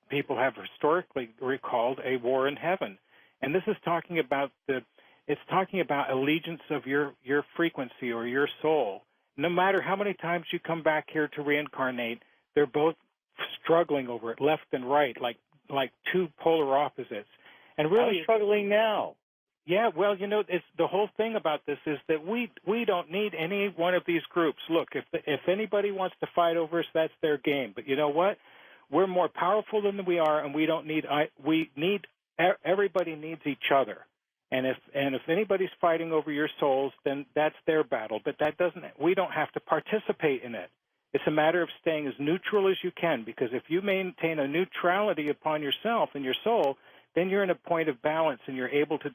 people have historically recalled, a war in heaven, and this is talking about allegiance of your frequency or your soul. No matter how many times you come back here to reincarnate, they're both struggling over it, left and right, like two polar opposites. And really, I'm struggling now. Yeah, well, it's the whole thing about this is that we don't need any one of these groups. Look, if anybody wants to fight over us, that's their game. But you know what? We're more powerful than we are, and we don't need. Everybody needs each other. And if anybody's fighting over your souls, then that's their battle. But we don't have to participate in it. It's a matter of staying as neutral as you can, because if you maintain a neutrality upon yourself and your soul, then you're in a point of balance and you're able to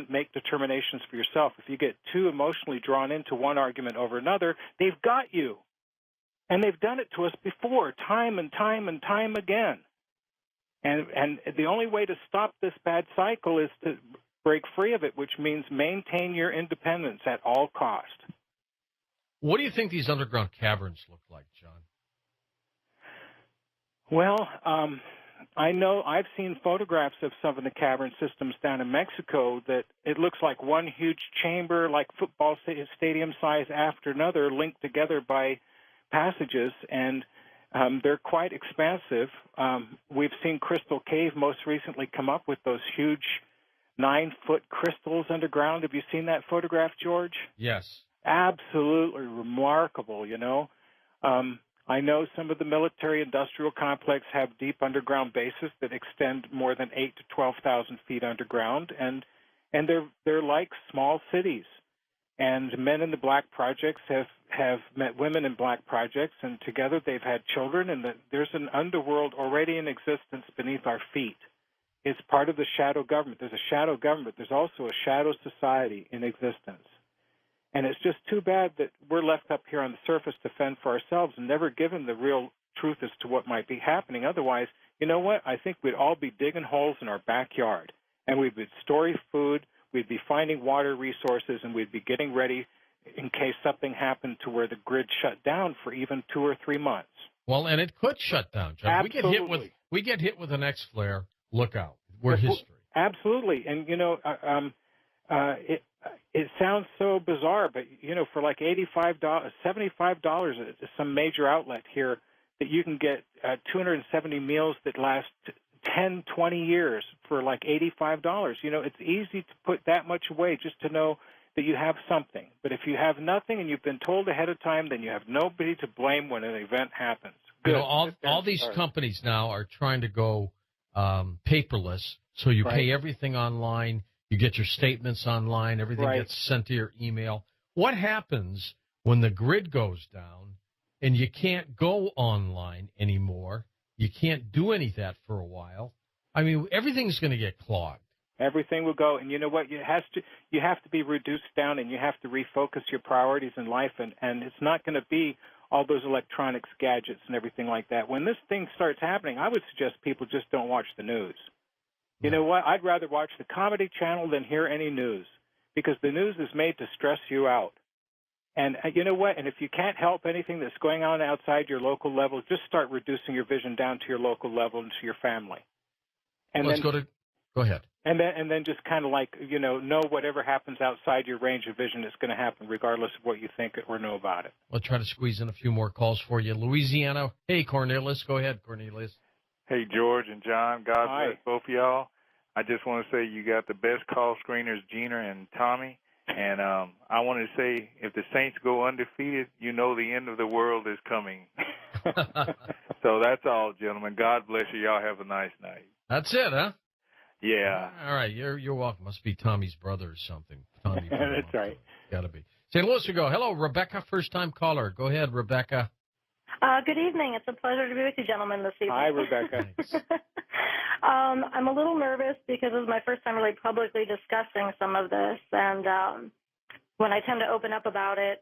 make determinations for yourself. If you get too emotionally drawn into one argument over another, they've got you. And they've done it to us before, time and time and time again. And the only way to stop this bad cycle is to break free of it, which means maintain your independence at all cost. What do you think these underground caverns look like, John? Well, I know I've seen photographs of some of the cavern systems down in Mexico that it looks like one huge chamber, like football stadium size after another, linked together by passages, and they're quite expansive. We've seen Crystal Cave most recently come up with those huge 9-foot crystals underground. Have you seen that photograph, George? Yes. Absolutely remarkable, I know some of the military-industrial complex have deep underground bases that extend more than 8,000 to 12,000 feet underground, and they're like small cities. And men in the black projects have met women in black projects, and together they've had children, and there's an underworld already in existence beneath our feet. It's part of the shadow government. There's a shadow government. There's also a shadow society in existence. And it's just too bad that we're left up here on the surface to fend for ourselves and never given the real truth as to what might be happening. Otherwise, you know what? I think we'd all be digging holes in our backyard, and we'd be storing food, we'd be finding water resources, and we'd be getting ready in case something happened to where the grid shut down for even 2 or 3 months. Well, and it could shut down, John. Absolutely. We get hit with an X flare. Look out. We're history. Absolutely. And, it sounds so bizarre, but, for like $75, $75 at some major outlet here that you can get 270 meals that last 10, 20 years for like $85. It's easy to put that much away just to know that you have something. But if you have nothing and you've been told ahead of time, then you have nobody to blame when an event happens. Good. All these companies now are trying to go paperless, so you pay everything online, you get your statements online, everything gets sent to your email. What happens when the grid goes down and you can't go online anymore? You can't do any of that for a while. I mean, everything's going to get clogged. Everything will go, and you know what? You have to be reduced down, and you have to refocus your priorities in life, and it's not going to be all those electronics, gadgets, and everything like that. When this thing starts happening, I would suggest people just don't watch the news. You know what? I'd rather watch the comedy channel than hear any news, because the news is made to stress you out. And you know what? And if you can't help anything that's going on outside your local level, just start reducing your vision down to your local level and to your family. And go ahead. And then just kind of like, know whatever happens outside your range of vision is going to happen regardless of what you think or know about it. We'll try to squeeze in a few more calls for you. Louisiana. Hey, Cornelius. Go ahead, Cornelius. Hey, George and John. God bless both of y'all. I just want to say you got the best call screeners, Gina and Tommy. And I wanted to say, if the Saints go undefeated, the end of the world is coming. So that's all, gentlemen. God bless you. Y'all have a nice night. That's it, huh? Yeah. All right. You're welcome. Must be Tommy's brother or something. Tommy. That's right. Got to be. St. Louis we go. Hello, Rebecca, first-time caller. Go ahead, Rebecca. Good evening. It's a pleasure to be with you gentlemen this evening. Hi, Rebecca. I'm a little nervous because this is my first time really publicly discussing some of this, and when I tend to open up about it,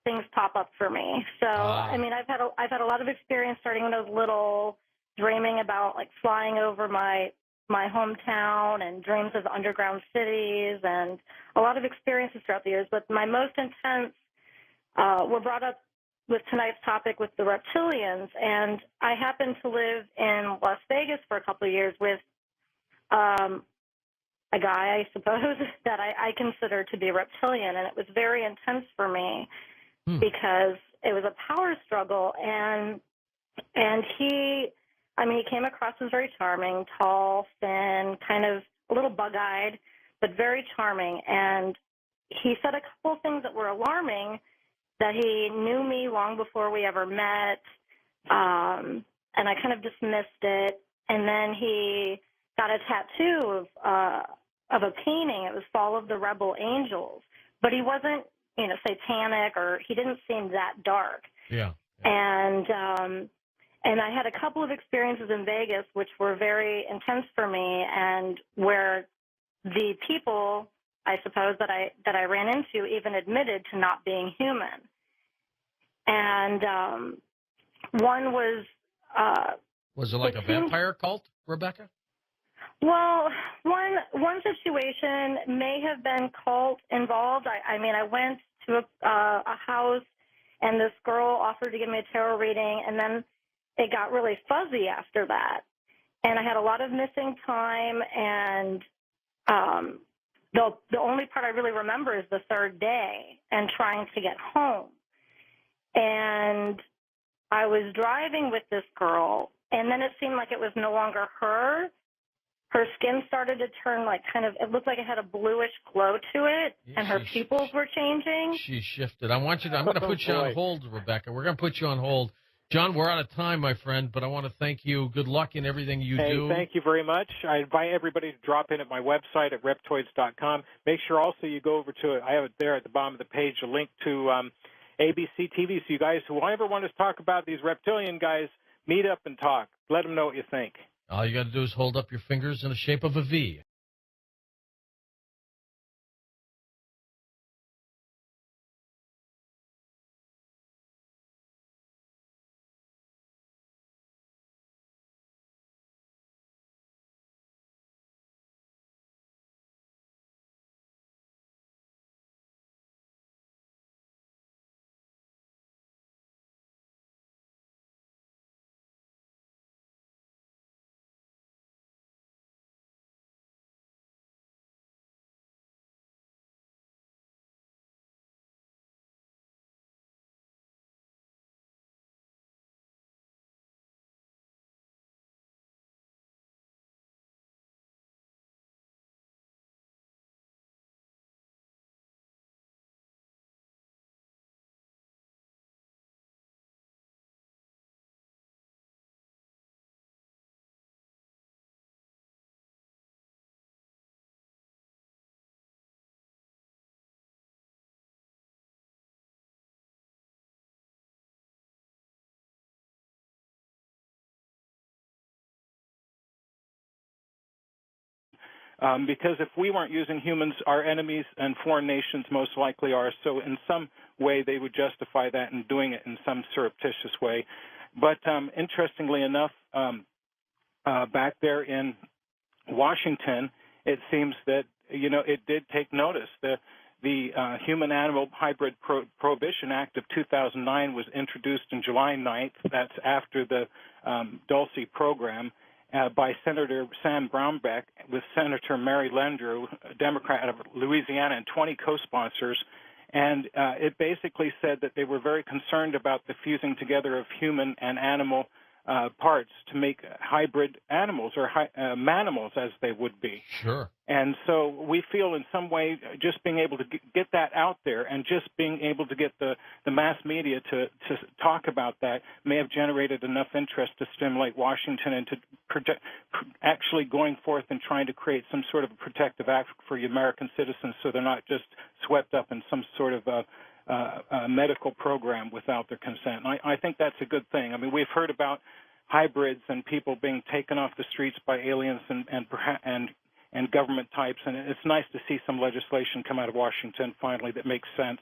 things pop up for me. So, I mean, I've had a lot of experience starting when I was little, dreaming about like flying over my hometown and dreams of underground cities and a lot of experiences throughout the years. But my most intense were brought up with tonight's topic with the reptilians. And I happened to live in Las Vegas for a couple of years with a guy, I suppose, that I consider to be a reptilian. And it was very intense for me because it was a power struggle. And he came across as very charming, tall, thin, kind of a little bug-eyed, but very charming. And he said a couple of things that were alarming, that he knew me long before we ever met, and I kind of dismissed it. And then he got a tattoo of a painting. It was Fall of the Rebel Angels. But he wasn't, satanic, or he didn't seem that dark. Yeah. And I had a couple of experiences in Vegas which were very intense for me, and where the people, I suppose, that I ran into even admitted to not being human. And one was... was it like a vampire cult, Rebecca? Well, one situation may have been cult involved. I went to a house, and this girl offered to give me a tarot reading, and then it got really fuzzy after that. And I had a lot of missing time, and the only part I really remember is the third day and trying to get home. And I was driving with this girl, and then it seemed like it was no longer her. Her skin started to turn it looked like it had a bluish glow to it, and her pupils were changing. She shifted. I'm going to put you on hold, Rebecca. We're going to put you on hold. John, we're out of time, my friend, but I want to thank you. Good luck in everything you do. Thank you very much. I invite everybody to drop in at my website at reptoids.com. Make sure also you go over to it. I have it there at the bottom of the page, a link to ABC TV. So you guys who ever want to talk about these reptilian guys, meet up and talk. Let them know what you think. All you got to do is hold up your fingers in the shape of a V. Because if we weren't using humans, our enemies and foreign nations most likely are. So in some way, they would justify that in doing it in some surreptitious way. But interestingly enough, back there in Washington, it seems that, it did take notice. The Human-Animal Hybrid Prohibition Act of 2009 was introduced on July 9th. That's after the Dulce program. By Senator Sam Brownback with Senator Mary Landrieu, a Democrat of Louisiana, and 20 co-sponsors. And it basically said that they were very concerned about the fusing together of human and animal parts to make hybrid animals or manimals, as they would be. Sure. And so we feel in some way just being able to get that out there and just being able to get the mass media to talk about that may have generated enough interest to stimulate Washington into actually going forth and trying to create some sort of a protective act for American citizens so they're not just swept up in some sort of a medical program without their consent. And I think that's a good thing. I mean, we've heard about hybrids and people being taken off the streets by aliens and government types, and it's nice to see some legislation come out of Washington finally that makes sense.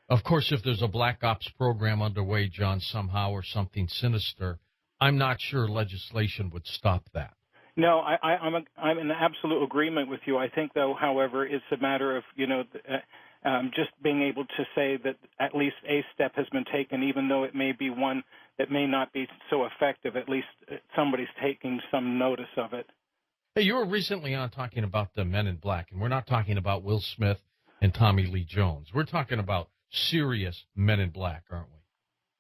Of course, if there's a black ops program underway, John, somehow or something sinister, I'm not sure legislation would stop that. No, I'm in absolute agreement with you. I think, though, however, it's a matter of, just being able to say that at least a step has been taken, even though it may be one that may not be so effective. At least somebody's taking some notice of it. Hey, you were recently on talking about the Men in Black, and we're not talking about Will Smith and Tommy Lee Jones. We're talking about serious Men in Black, aren't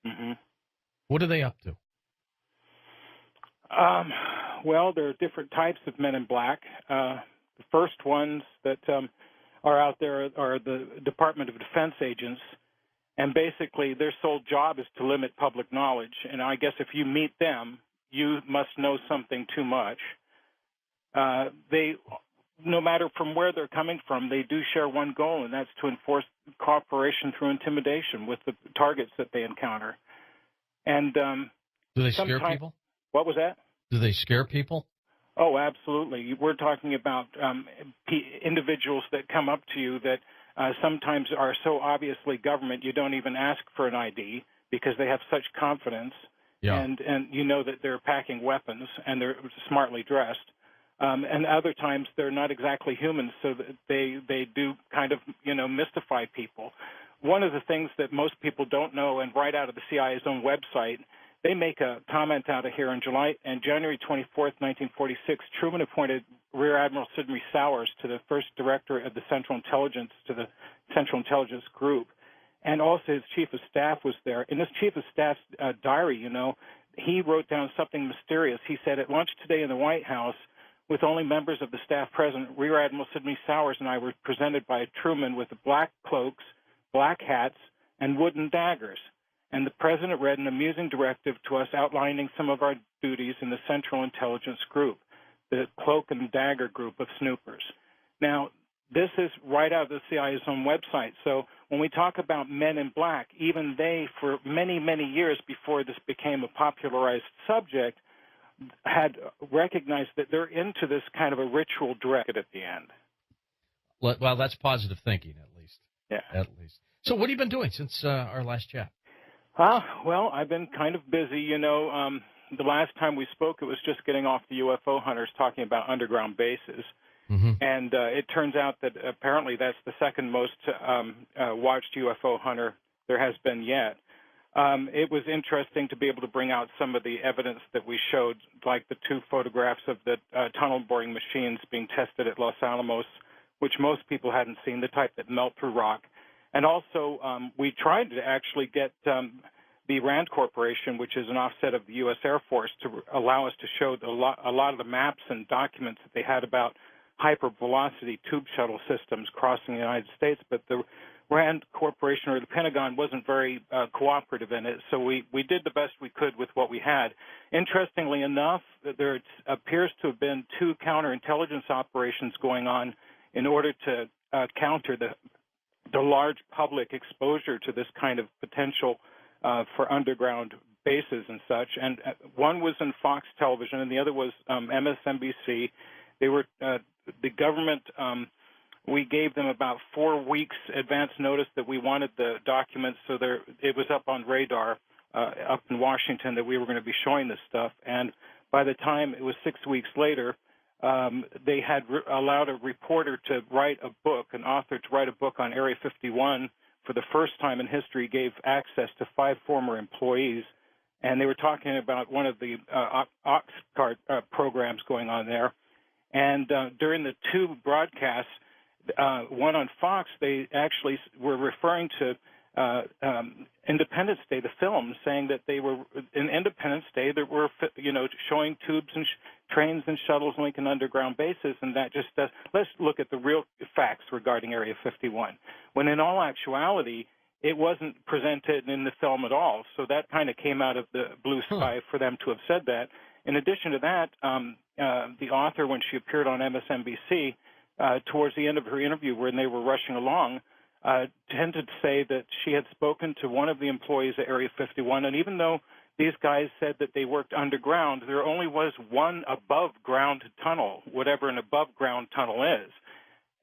we? Mm-hmm. What are they up to? Well, there are different types of Men in Black. The first ones that are out there are the Department of Defense agents, and basically their sole job is to limit public knowledge. And I guess if you meet them, you must know something too much. They, no matter from where they're coming from, they do share one goal, and that's to enforce cooperation through intimidation with the targets that they encounter. And do they scare people? What was that? Do they scare people? Oh, absolutely. We're talking about individuals that come up to you that sometimes are so obviously government you don't even ask for an ID because they have such confidence. Yeah. And you know that they're packing weapons and they're smartly dressed. And other times they're not exactly humans, so that they do kind of, mystify people. One of the things that most people don't know, and right out of the CIA's own website, they make a comment out of here on January 24th, 1946. Truman appointed Rear Admiral Sidney Sowers to the first director of the Central Intelligence Group, and also his chief of staff was there. In this chief of staff's diary, he wrote down something mysterious. He said, "At lunch today in the White House, with only members of the staff present, Rear Admiral Sidney Sowers and I were presented by Truman with black cloaks, black hats, and wooden daggers. And the President read an amusing directive to us outlining some of our duties in the Central Intelligence Group, the Cloak and Dagger Group of snoopers." Now, this is right out of the CIA's own website. So when we talk about Men in Black, even they, for many, many years before this became a popularized subject, had recognized that they're into this kind of a ritual directed at the end. Well, that's positive thinking, at least. Yeah. At least. So what have you been doing since our last chat? Well, I've been kind of busy. The last time we spoke, it was just getting off the UFO hunters talking about underground bases. Mm-hmm. And it turns out that apparently that's the second most watched UFO hunter there has been yet. It was interesting to be able to bring out some of the evidence that we showed, like the two photographs of the tunnel boring machines being tested at Los Alamos, which most people hadn't seen, the type that melt through rock. And also, we tried to actually get the RAND Corporation, which is an offset of the U.S. Air Force, to allow us to show a lot of the maps and documents that they had about hypervelocity tube shuttle systems crossing the United States. But the RAND Corporation or the Pentagon wasn't very cooperative in it, so we did the best we could with what we had. Interestingly enough, there appears to have been two counterintelligence operations going on in order to counter the large public exposure to this kind of potential for underground bases and such. And one was in Fox Television, and the other was MSNBC. They were the government. We gave them about 4 weeks advance notice that we wanted the documents, so it was up on radar up in Washington that we were going to be showing this stuff. And by the time it was 6 weeks later, they had allowed a reporter to write a book, an author to write a book on Area 51 for the first time in history, gave access to 5 former employees. And they were talking about one of the Oxcart programs going on there. And during the 2 broadcasts, one on Fox, they actually were referring to Independence Day, the film, saying that they were in Independence Day that were, showing tubes and trains and shuttles linking underground bases, and that just does. Let's look at the real facts regarding Area 51. When in all actuality, it wasn't presented in the film at all. So that kind of came out of the blue sky for them to have said that. In addition to that, the author, when she appeared on MSNBC, towards the end of her interview when they were rushing along, tended to say that she had spoken to one of the employees at Area 51, and even though these guys said that they worked underground, there only was one above-ground tunnel, whatever an above-ground tunnel is.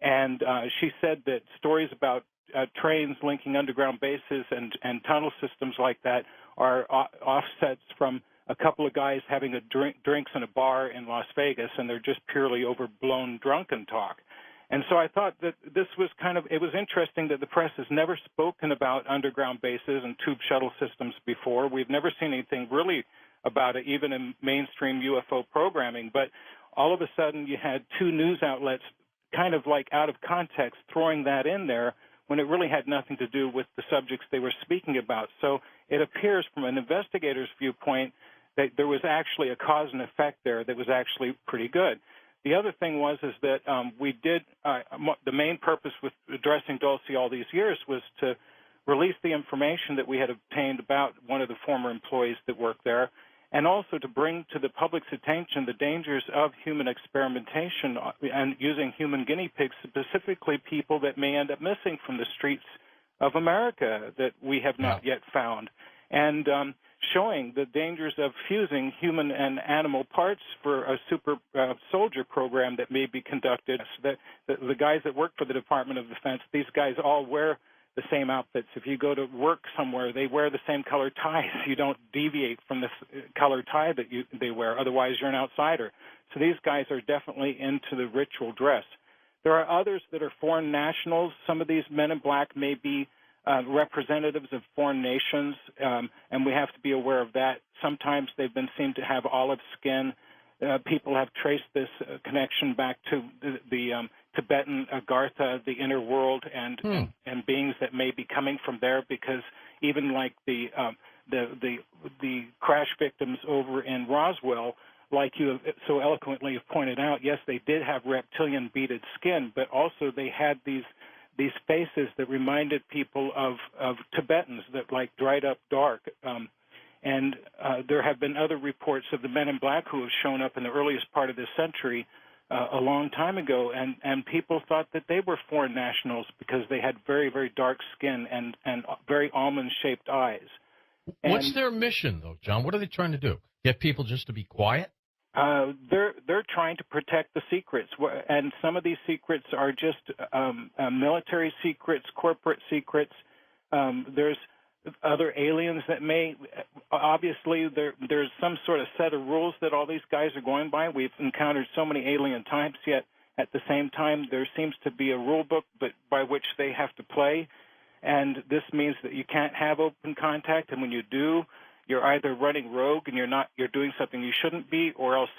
And she said that stories about trains linking underground bases and tunnel systems like that are offsets from a couple of guys having drinks in a bar in Las Vegas, and they're just purely overblown drunken talk. And so I thought that this was it was interesting that the press has never spoken about underground bases and tube shuttle systems before. We've never seen anything really about it, even in mainstream UFO programming. But all of a sudden you had two news outlets kind of like out of context throwing that in there when it really had nothing to do with the subjects they were speaking about. So it appears from an investigator's viewpoint that there was actually a cause and effect there that was actually pretty good. The other thing is that we did the main purpose with addressing Dulce all these years was to release the information that we had obtained about one of the former employees that worked there, and also to bring to the public's attention the dangers of human experimentation and using human guinea pigs, specifically people that may end up missing from the streets of America that we have not yet found, and showing the dangers of fusing human and animal parts for a super soldier program that may be conducted. So that the guys that work for the Department of Defense, these guys all wear the same outfits. If you go to work somewhere, they wear the same color ties. You don't deviate from the color tie that they wear. Otherwise, you're an outsider. So these guys are definitely into the ritual dress. There are others that are foreign nationals. Some of these men in black may be representatives of foreign nations, and we have to be aware of that. Sometimes they've been seen to have olive skin. People have traced this connection back to the Tibetan Agartha, the inner world, and beings that may be coming from there, because even like the crash victims over in Roswell, like you have so eloquently have pointed out, yes, they did have reptilian beaded skin, but also they had these faces that reminded people of Tibetans that like dried up dark. And there have been other reports of the men in black who have shown up in the earliest part of this century a long time ago, and people thought that they were foreign nationals because they had very, very dark skin and very almond-shaped eyes. What's their mission, though, John? What are they trying to do? Get people just to be quiet? They're trying to protect the secrets, and some of these secrets are just military secrets, corporate secrets. There's other aliens that may, obviously, there's some sort of set of rules that all these guys are going by. We've encountered so many alien types, yet at the same time there seems to be a rule book by which they have to play, and this means that you can't have open contact, and when you do, you're either running rogue and you're doing something you shouldn't be, or else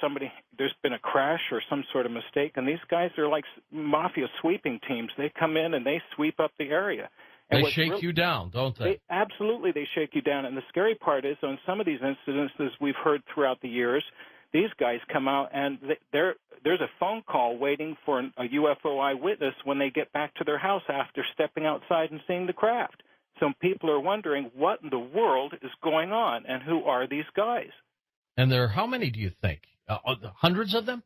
there's been a crash or some sort of mistake. And these guys are like mafia sweeping teams. They come in and they sweep up the area. And they shake you down, don't they? Absolutely, they shake you down. And the scary part is, on some of these incidences we've heard throughout the years, these guys come out and there's a phone call waiting for a UFO eyewitness when they get back to their house after stepping outside and seeing the craft. Some people are wondering what in the world is going on and who are these guys. And there are how many do you think? Hundreds of them?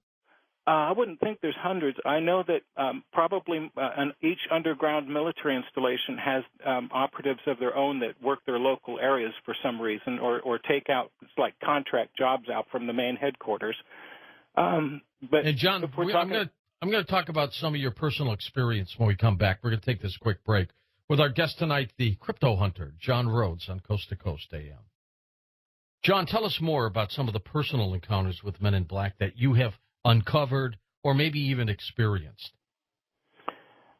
I wouldn't think there's hundreds. I know that probably each underground military installation has operatives of their own that work their local areas for some reason, or take out, it's like contract jobs out from the main headquarters. But and John, I'm going to talk about some of your personal experience when we come back. We're going to take this quick break with our guest tonight, the crypto hunter, John Rhodes, on Coast to Coast AM. John, tell us more about some of the personal encounters with men in black that you have uncovered or maybe even experienced.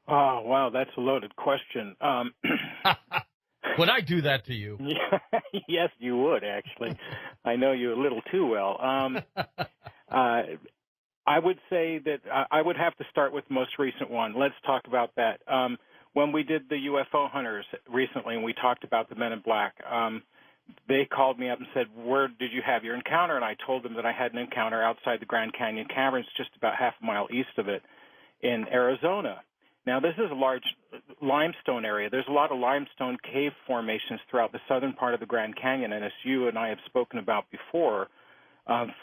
Oh, wow, that's a loaded question. Would I do that to you? Yes, you would, actually. I know you a little too well. I would say that I would have to start with the most recent one. Let's talk about that. when we did the UFO hunters recently and we talked about the Men in Black, they called me up and said, where did you have your encounter? And I told them that I had an encounter outside the Grand Canyon Caverns, just about half a mile east of it in Arizona. Now, this is a large limestone area. There's a lot of limestone cave formations throughout the southern part of the Grand Canyon, and as you and I have spoken about before,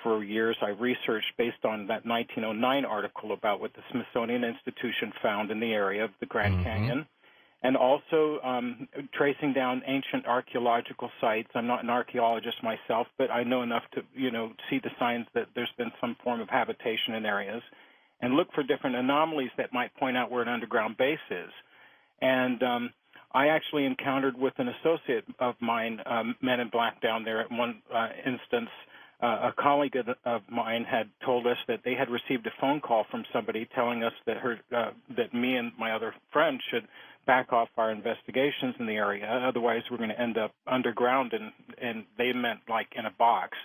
for years I've researched based on that 1909 article about what the Smithsonian Institution found in the area of the Grand Canyon, and also tracing down ancient archaeological sites. I'm not an archaeologist myself, but I know enough to, see the signs that there's been some form of habitation in areas, and look for different anomalies that might point out where an underground base is. And I actually encountered with an associate of mine, Men in Black down there at one instance. A colleague of mine had told us that they had received a phone call from somebody telling us that that me and my other friend should back off our investigations in the area. Otherwise, we're going to end up underground, and they meant like in a box.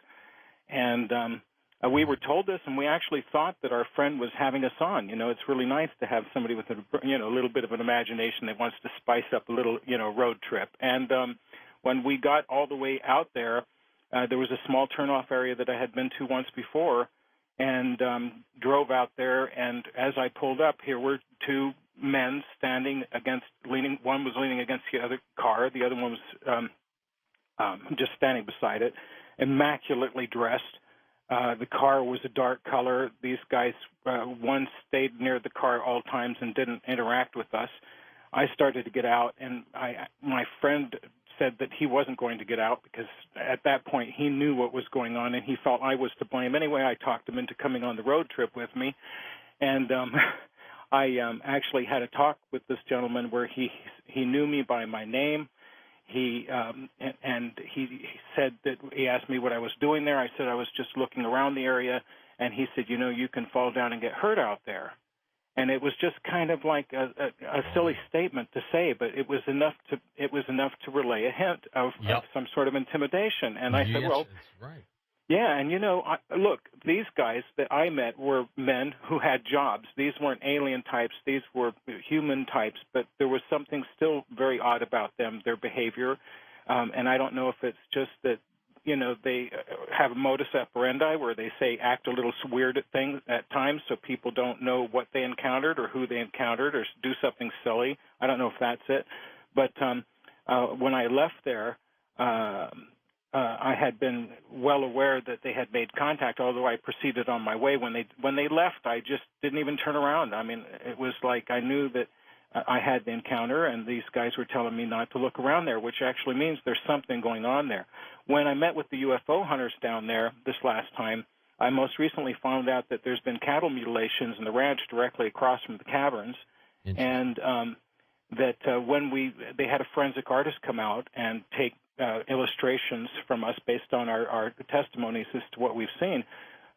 And we were told this, and we actually thought that our friend was having us on. It's really nice to have somebody with a little bit of an imagination that wants to spice up a little, road trip. And when we got all the way out there, there was a small turnoff area that I had been to once before, and drove out there. And as I pulled up, here were two men leaning. One was leaning against the other car. The other one was just standing beside it, immaculately dressed. The car was a dark color. These guys, one stayed near the car at all times and didn't interact with us. I started to get out, and my friend said that he wasn't going to get out because at that point he knew what was going on, and he felt I was to blame. Anyway, I talked him into coming on the road trip with me, and I actually had a talk with this gentleman where he knew me by my name. He said that he asked me what I was doing there. I said I was just looking around the area, and he said, you can fall down and get hurt out there. And it was just kind of like a silly statement to say, but it was enough to relay a hint of some sort of intimidation. And I said, well, that's right. Yeah, and look, these guys that I met were men who had jobs. These weren't alien types. These were human types, but there was something still very odd about them, their behavior. And I don't know if it's just that, they have a modus operandi where they act a little weird at things at times so people don't know what they encountered or who they encountered or do something silly. I don't know if that's it. But when I left there, I had been well aware that they had made contact, although I proceeded on my way. When they left, I just didn't even turn around. I mean, it was like I knew that I had the encounter, and these guys were telling me not to look around there, which actually means there's something going on there. When I met with the UFO hunters down there this last time, I most recently found out that there's been cattle mutilations in the ranch directly across from the caverns, and that they had a forensic artist come out and take illustrations from us based on our testimonies as to what we've seen.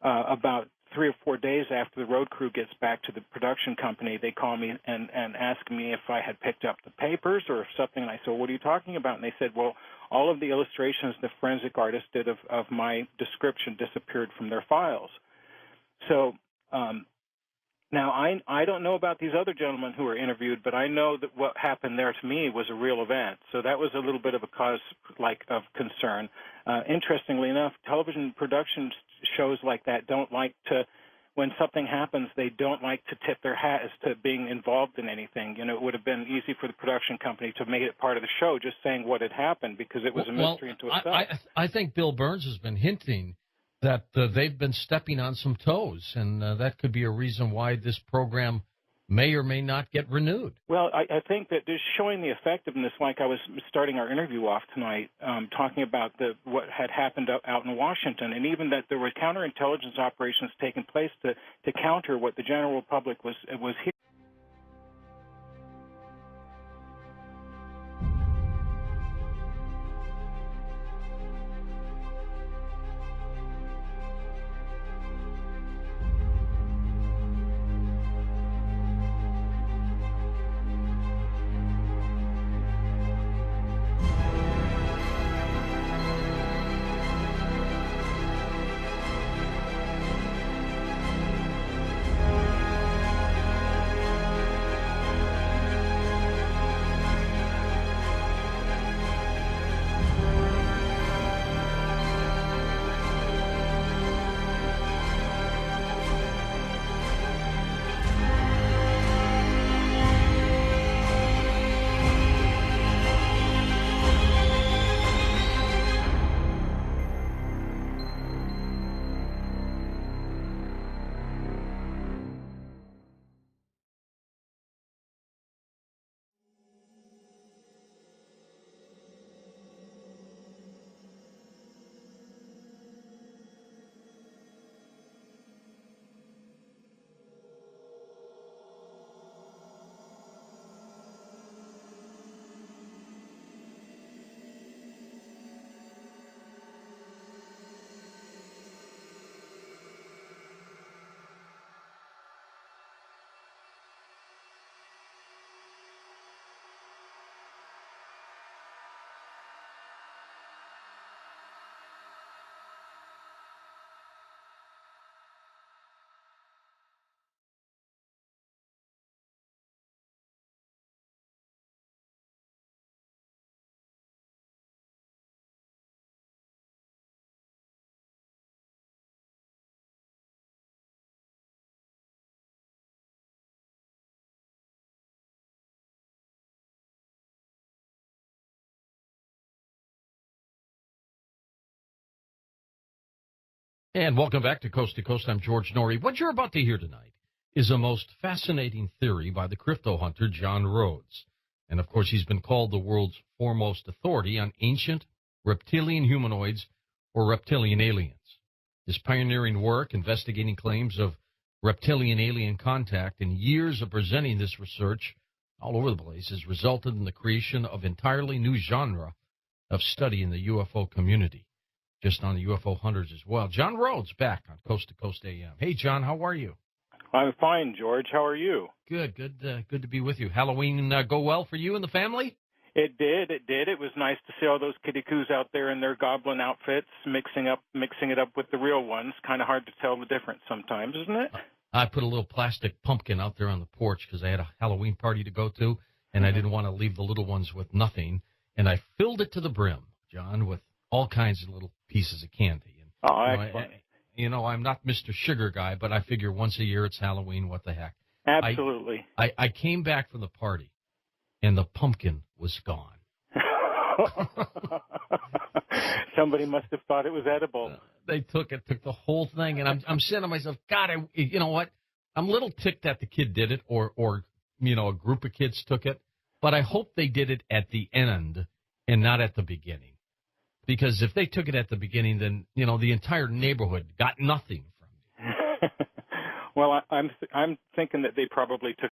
About 3 or 4 days after the road crew gets back to the production company, they call me and ask me if I had picked up the papers or something. And I said, what are you talking about? And they said, well, all of the illustrations the forensic artist did of my description disappeared from their files. So now, I don't know about these other gentlemen who were interviewed, but I know that what happened there to me was a real event. So that was a little bit of a cause of concern. Interestingly enough, television production shows like that don't like to, when something happens, they don't like to tip their hat as to being involved in anything. It would have been easy for the production company to make it part of the show just saying what had happened because it was a mystery unto itself. I think Bill Burns has been hinting that they've been stepping on some toes, and that could be a reason why this program may or may not get renewed. Well, I think that just showing the effectiveness, like I was starting our interview off tonight, talking about what had happened out in Washington, and even that there were counterintelligence operations taking place to counter what the general public was hearing. And welcome back to Coast. I'm George Norrie. What you're about to hear tonight is a most fascinating theory by the crypto hunter John Rhodes. And, of course, he's been called the world's foremost authority on ancient reptilian humanoids or reptilian aliens. His pioneering work investigating claims of reptilian alien contact and years of presenting this research all over the place has resulted in the creation of entirely new genre of study in the UFO community, just on the UFO hunters as well. John Rhodes back on Coast to Coast AM. Hey, John, how are you? I'm fine, George. How are you? Good to be with you. Halloween go well for you and the family? It did. It was nice to see all those kitty-coos out there in their goblin outfits, mixing it up with the real ones. Kind of hard to tell the difference sometimes, isn't it? I put a little plastic pumpkin out there on the porch because I had a Halloween party to go to, and I didn't want to leave the little ones with nothing. And I filled it to the brim, John, with all kinds of little pieces of candy. And, excellent. I'm not Mr. Sugar Guy, but I figure once a year it's Halloween. What the heck? Absolutely. I came back from the party, and the pumpkin was gone. Somebody must have thought it was edible. They took the whole thing, and I'm saying to myself, God, you know what? I'm a little ticked that the kid did it, or a group of kids took it, but I hope they did it at the end and not at the beginning. Because if they took it at the beginning, then, the entire neighborhood got nothing from it. Well, I'm thinking that they probably took